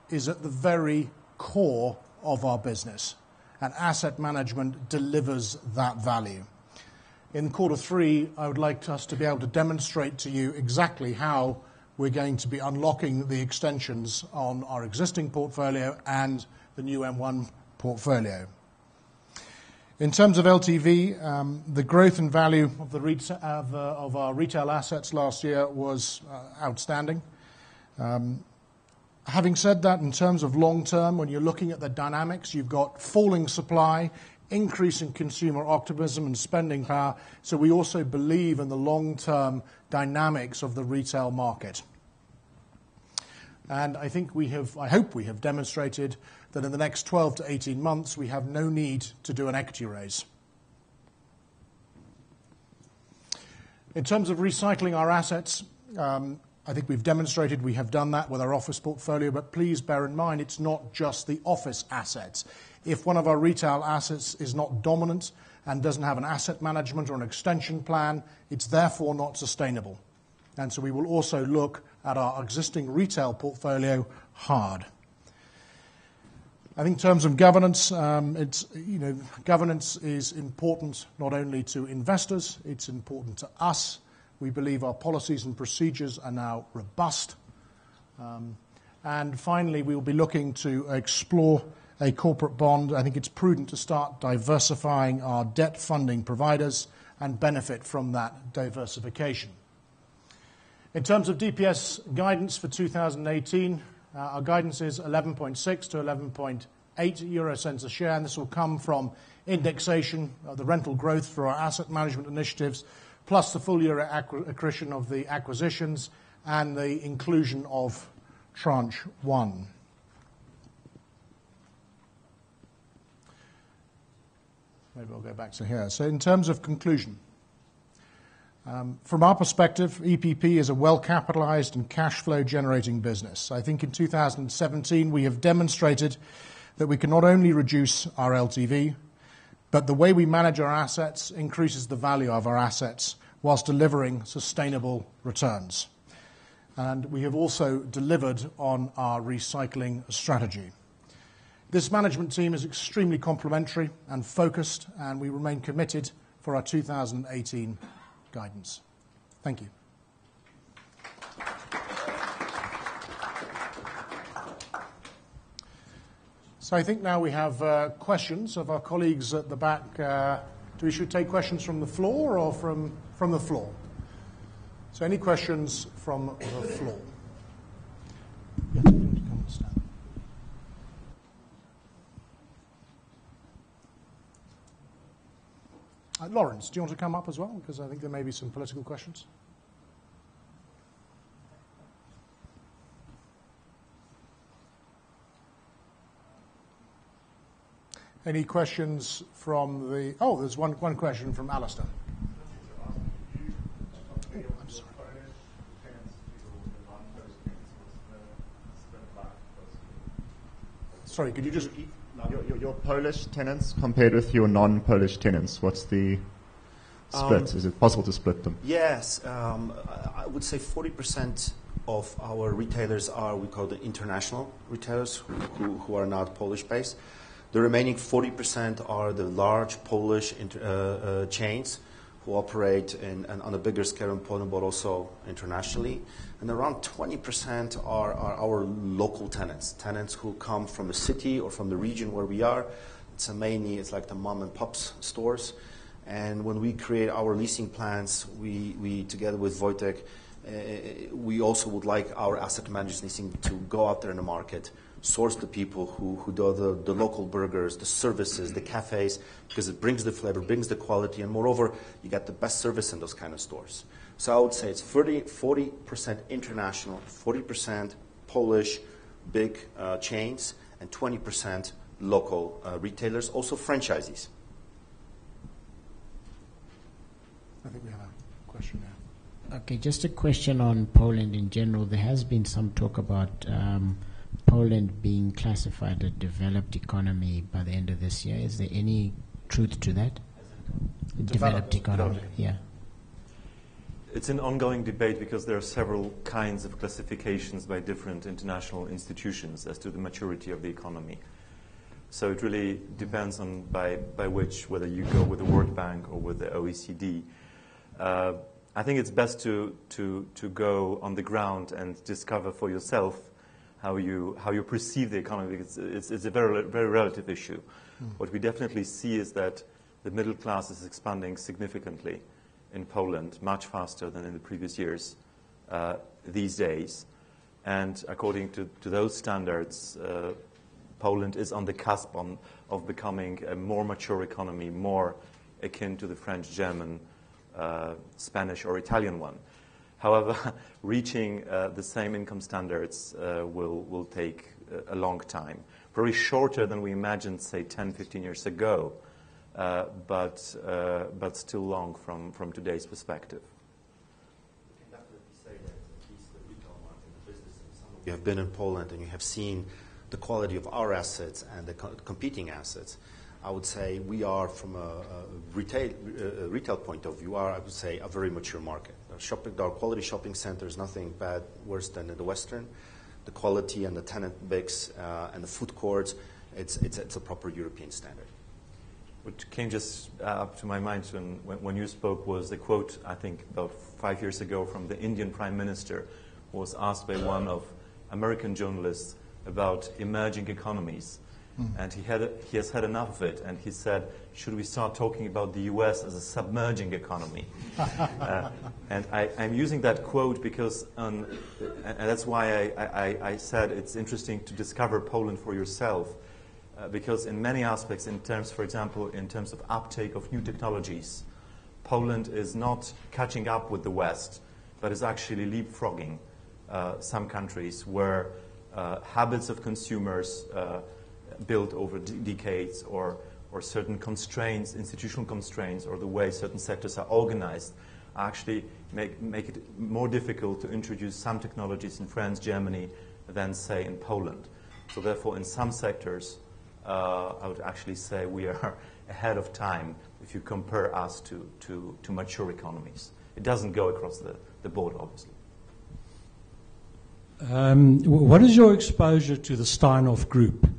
is at the very core of our business, and asset management delivers that value. In Q3, I would like us to be able to demonstrate to you exactly how we're going to be unlocking the extensions on our existing portfolio and the new M1 portfolio. In terms of LTV, the growth and value of of our retail assets last year was outstanding. Having said that, in terms of long term, when you're looking at the dynamics, you've got falling supply, increasing consumer optimism and spending power. So we also believe in the long-term dynamics of the retail market. And I hope we have demonstrated that in the next 12 to 18 months, we have no need to do an equity raise. In terms of recycling our assets, I think we've demonstrated we have done that with our office portfolio, but please bear in mind it's not just the office assets. If one of our retail assets is not dominant and doesn't have an asset management or an extension plan, it's therefore not sustainable. And so we will also look at our existing retail portfolio hard. I think in terms of governance, governance is important not only to investors, it's important to us. We believe our policies and procedures are now robust. And finally, we will be looking to explore a corporate bond. I think it's prudent to start diversifying our debt funding providers and benefit from that diversification. In terms of DPS guidance for 2018, our guidance is 11.6 to 11.8 euro cents a share, and this will come from indexation, the rental growth for our asset management initiatives, plus the full year accretion of the acquisitions and the inclusion of Tranche 1. Maybe I'll go back to here. So in terms of conclusion, from our perspective, EPP is a well-capitalized and cash flow generating business. I think in 2017 we have demonstrated that we can not only reduce our LTV, but the way we manage our assets increases the value of our assets whilst delivering sustainable returns. And we have also delivered on our recycling strategy. This management team is extremely complementary and focused, and we remain committed for our 2018 guidance. Thank you. So I think now we have questions of our colleagues at the back. Do we should take questions from the floor or from the floor? So any questions from the floor? Yeah, you need to come and stand. Lawrence, do you want to come up as well? Because I think there may be some political questions. Any questions from the... Oh, there's one question from Alistair. Oh, I'm sorry. Sorry, could you just... Your Polish tenants compared with your non-Polish tenants, what's the split? Is it possible to split them? Yes. I would say 40% of our retailers are, we call the international retailers, who are not Polish-based. The remaining 40% are the large Polish chains who operate on a bigger scale in Poland, but also internationally. And around 20% are our local tenants who come from the city or from the region where we are. It's like the mom and pops stores. And when we create our leasing plans, we together with Wojtek, we also would like our asset managers leasing to go out there in the market, source the people who do the local burgers, the services, the cafes, because it brings the flavor, brings the quality, and moreover, you get the best service in those kind of stores. So I would say it's 40% international, 40% Polish big chains, and 20% local retailers, also franchisees. I think we have a question there. Okay, just a question on Poland in general. There has been some talk about Poland being classified a developed economy by the end of this year. Is there any truth to that? Developed economy, yeah. It's an ongoing debate because there are several kinds of classifications by different international institutions as to the maturity of the economy. So it really depends on by which, whether you go with the World Bank or with the OECD. I think it's best to go on the ground and discover for yourself how you perceive the economy. It's a very relative issue. What we definitely see is that the middle class is expanding significantly in Poland, much faster than in the previous years these days. And according to those standards, Poland is on the cusp of becoming a more mature economy, more akin to the French, German, Spanish, or Italian one. However, reaching the same income standards will take a long time. Probably shorter than we imagined, say, 10, 15 years ago, but still long from today's perspective. You can definitely say that at least the retail market, the business, and some of you have been in Poland and you have seen the quality of our assets and the competing assets. I would say we are, from a retail point of view, I would say, a very mature market. Our quality shopping center is nothing bad, worse than in the Western. The quality and the tenant mix and the food courts, it's a proper European standard. What came just up to my mind when you spoke was the quote, I think, about 5 years ago from the Indian Prime Minister, who was asked by one of American journalists about emerging economies. And he has had enough of it, and he said, should we start talking about the US as a submerging economy? And I'm using that quote because, and that's why I said it's interesting to discover Poland for yourself, because in many aspects, for example, in terms of uptake of new technologies, Poland is not catching up with the West, but is actually leapfrogging some countries where habits of consumers built over decades, or certain constraints, institutional constraints, or the way certain sectors are organized, actually make it more difficult to introduce some technologies in France, Germany, than, say, in Poland. So therefore, in some sectors, I would actually say we are ahead of time if you compare us to mature economies. It doesn't go across the board, obviously. What is your exposure to the Steinhoff Group,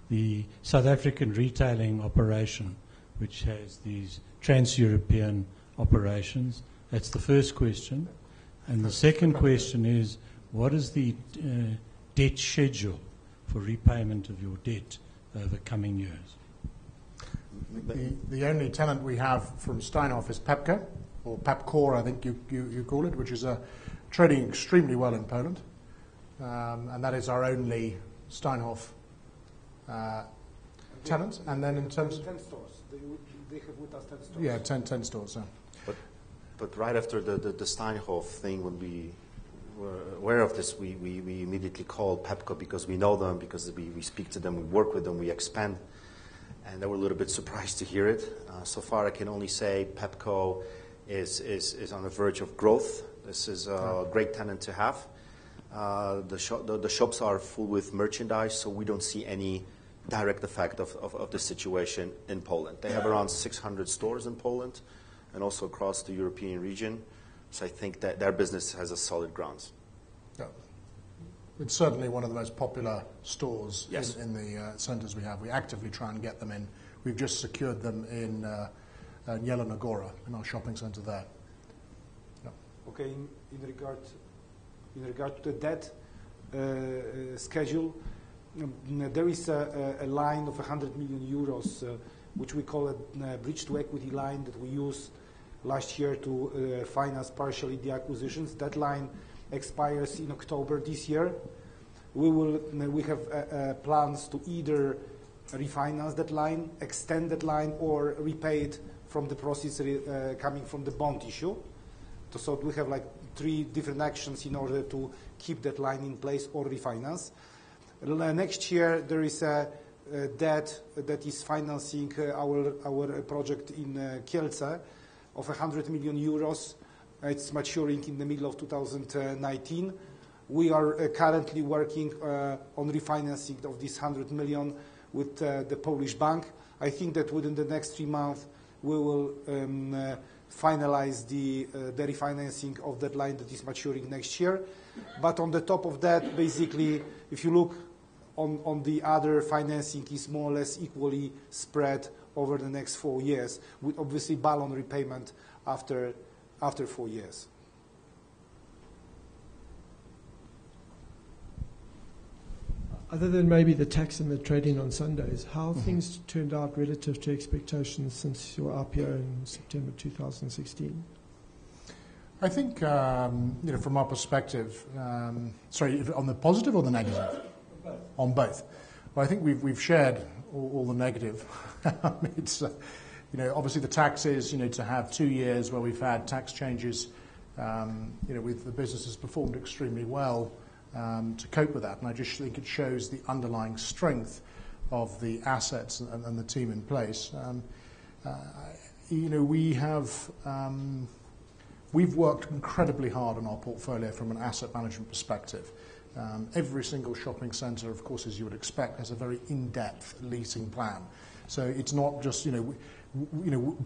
the South African retailing operation, which has these trans-European operations? That's the first question. And the second question is, what is the debt schedule for repayment of your debt over coming years? The only tenant we have from Steinhoff is Pepco, or Pepcore, I think you call it, which is trading extremely well in Poland. And that is our only Steinhoff tenant. And then in terms of 10 stores. They have with us 10 stores. Yeah, 10 stores. Yeah. But right after the Steinhoff thing, when we were aware of this, we immediately called Pepco because we know them, because we speak to them, we work with them, we expand. And they were a little bit surprised to hear it. So far, I can only say Pepco is on the verge of growth. This is a great tenant to have. The shops are full with merchandise, so we don't see any direct effect of the situation in Poland. They have around 600 stores in Poland and also across the European region. So I think that their business has a solid grounds. Yeah. It's certainly one of the most popular stores Yes. in the centres we have. We actively try and get them in. We've just secured them in Yelena Góra, in our shopping centre there. Yeah. Okay, in regard to the debt schedule, there is a line of 100 million euros, which we call a bridge to equity line that we used last year to finance partially the acquisitions. That line expires in October this year. We have plans to either refinance that line, extend that line, or repay it from the proceeds coming from the bond issue. So we have like 3 different actions in order to keep that line in place or refinance. Next year there is a debt that is financing our project in Kielce of 100 million euros. It's maturing in the middle of 2019. We are currently working on refinancing of this 100 million with the Polish bank. I think that within the next 3 months we will finalize the refinancing of that line that is maturing next year. But on the top of that, basically, if you look on the other financing, is more or less equally spread over the next 4 years, with obviously balloon repayment after 4 years. Other than maybe the tax and the trading on Sundays, how have things turned out relative to expectations since your IPO in September 2016? I think, from our perspective, sorry, on the positive or the negative? Both. On both. Well, I think we've shared all the negative. It's, obviously the tax is, to have 2 years where we've had tax changes, with the business has performed extremely well to cope with that. And I just think it shows the underlying strength of the assets and the team in place. We've worked incredibly hard on our portfolio from an asset management perspective. Every single shopping centre, of course, as you would expect, has a very in-depth leasing plan. So it's not just,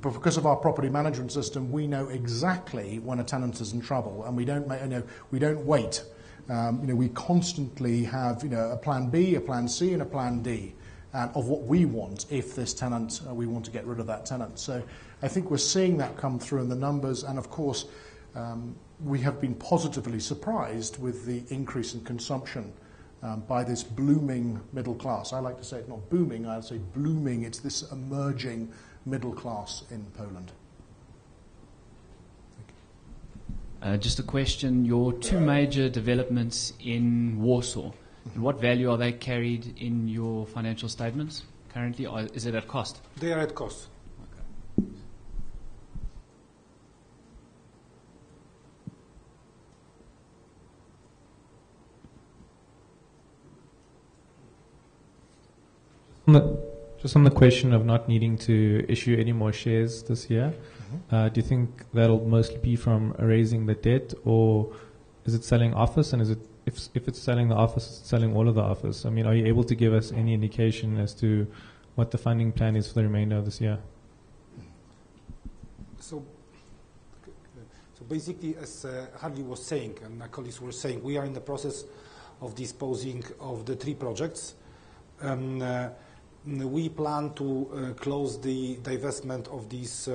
because of our property management system, we know exactly when a tenant is in trouble, and we don't wait. We constantly have, a plan B, a plan C, and a plan D of what we want if this tenant, we want to get rid of that tenant. So I think we're seeing that come through in the numbers, and of course, we have been positively surprised with the increase in consumption by this blooming middle class. I like to say it's not booming, I'd say blooming. It's this emerging middle class in Poland. Just a question, your two major developments in Warsaw, and what value are they carried in your financial statements currently, or is it at cost? They are at cost. Okay. Just on the question of not needing to issue any more shares this year, do you think that'll mostly be from erasing the debt, or is it selling office? And is it, if it's selling the office, it's selling all of the office? I mean, are you able to give us any indication as to what the funding plan is for the remainder of this year? So basically, as Harley was saying, and my colleagues were saying, we are in the process of disposing of the 3 projects. We plan to close the divestment of these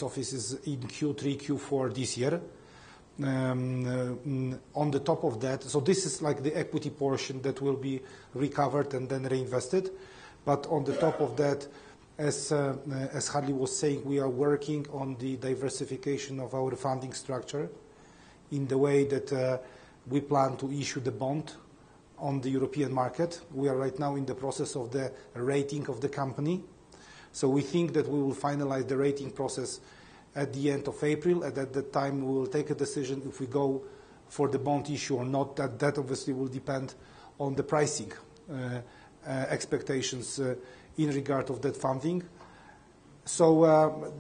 offices in Q3, Q4 this year. On the top of that, so this is like the equity portion that will be recovered and then reinvested. But on the top of that, as Harley was saying, we are working on the diversification of our funding structure in the way that we plan to issue the bond on the European market. We are right now in the process of the rating of the company. So we think that we will finalize the rating process at the end of April, and at that time we will take a decision if we go for the bond issue or not. That obviously will depend on the pricing expectations in regard of that funding. So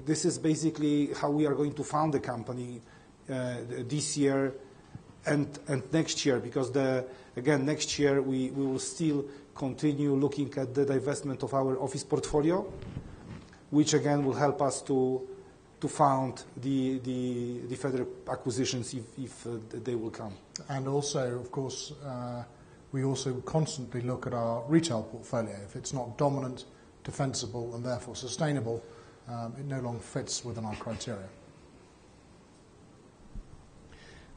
this is basically how we are going to fund the company this year and next year, because again, next year we will still continue looking at the divestment of our office portfolio, which again will help us to fund the further acquisitions if they will come. And also, of course, we also constantly look at our retail portfolio. If it's not dominant, defensible, and therefore sustainable, it no longer fits within our criteria.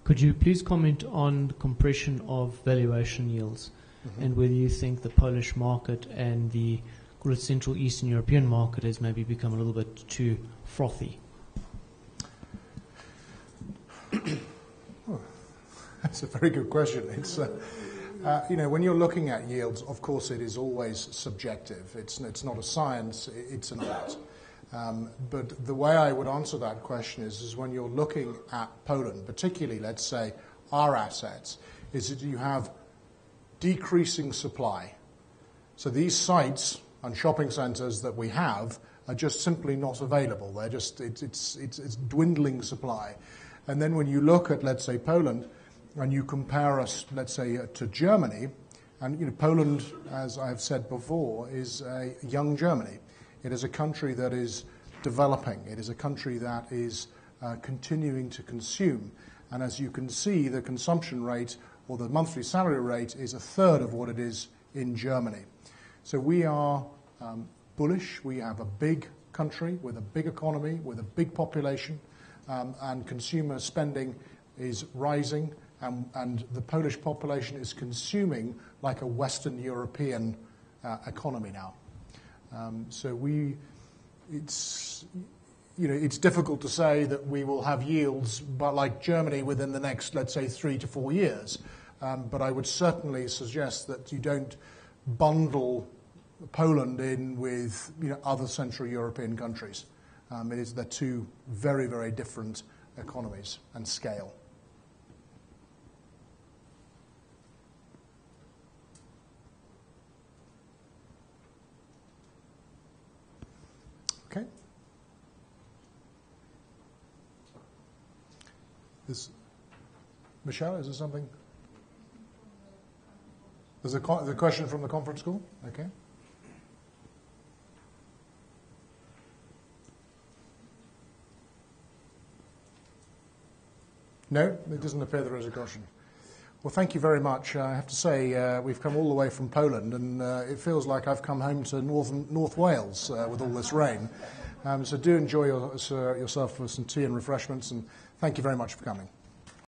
Could you please comment on the compression of valuation yields and whether you think the Polish market and the Central Eastern European market has maybe become a little bit too frothy? That's a very good question. It's, when you're looking at yields, of course, it is always subjective. It's not a science, it's an art. But the way I would answer that question is when you're looking at Poland, particularly, let's say, our assets, is that you have decreasing supply. So these sites and shopping centres that we have are just simply not available. They're just, it's dwindling supply. And then when you look at, let's say, Poland, and you compare us, let's say, to Germany, and Poland, as I've said before, is a young Germany. It is a country that is developing. It is a country that is continuing to consume. And as you can see, the consumption rate or the monthly salary rate is a third of what it is in Germany. So we are bullish. We have a big country with a big economy, with a big population, and consumer spending is rising, and the Polish population is consuming like a Western European economy now. It's difficult to say that we will have yields, but like Germany within the next, let's say, 3 to 4 years. But I would certainly suggest that you don't bundle Poland in with other Central European countries. They're two very, very different economies and scale. Okay. Michelle, is there something? There's a question from the conference call? Okay. No, it doesn't appear there is a question. Well, thank you very much. I have to say, we've come all the way from Poland, and it feels like I've come home to North Wales with all this rain. So do enjoy yourself with some tea and refreshments, and thank you very much for coming.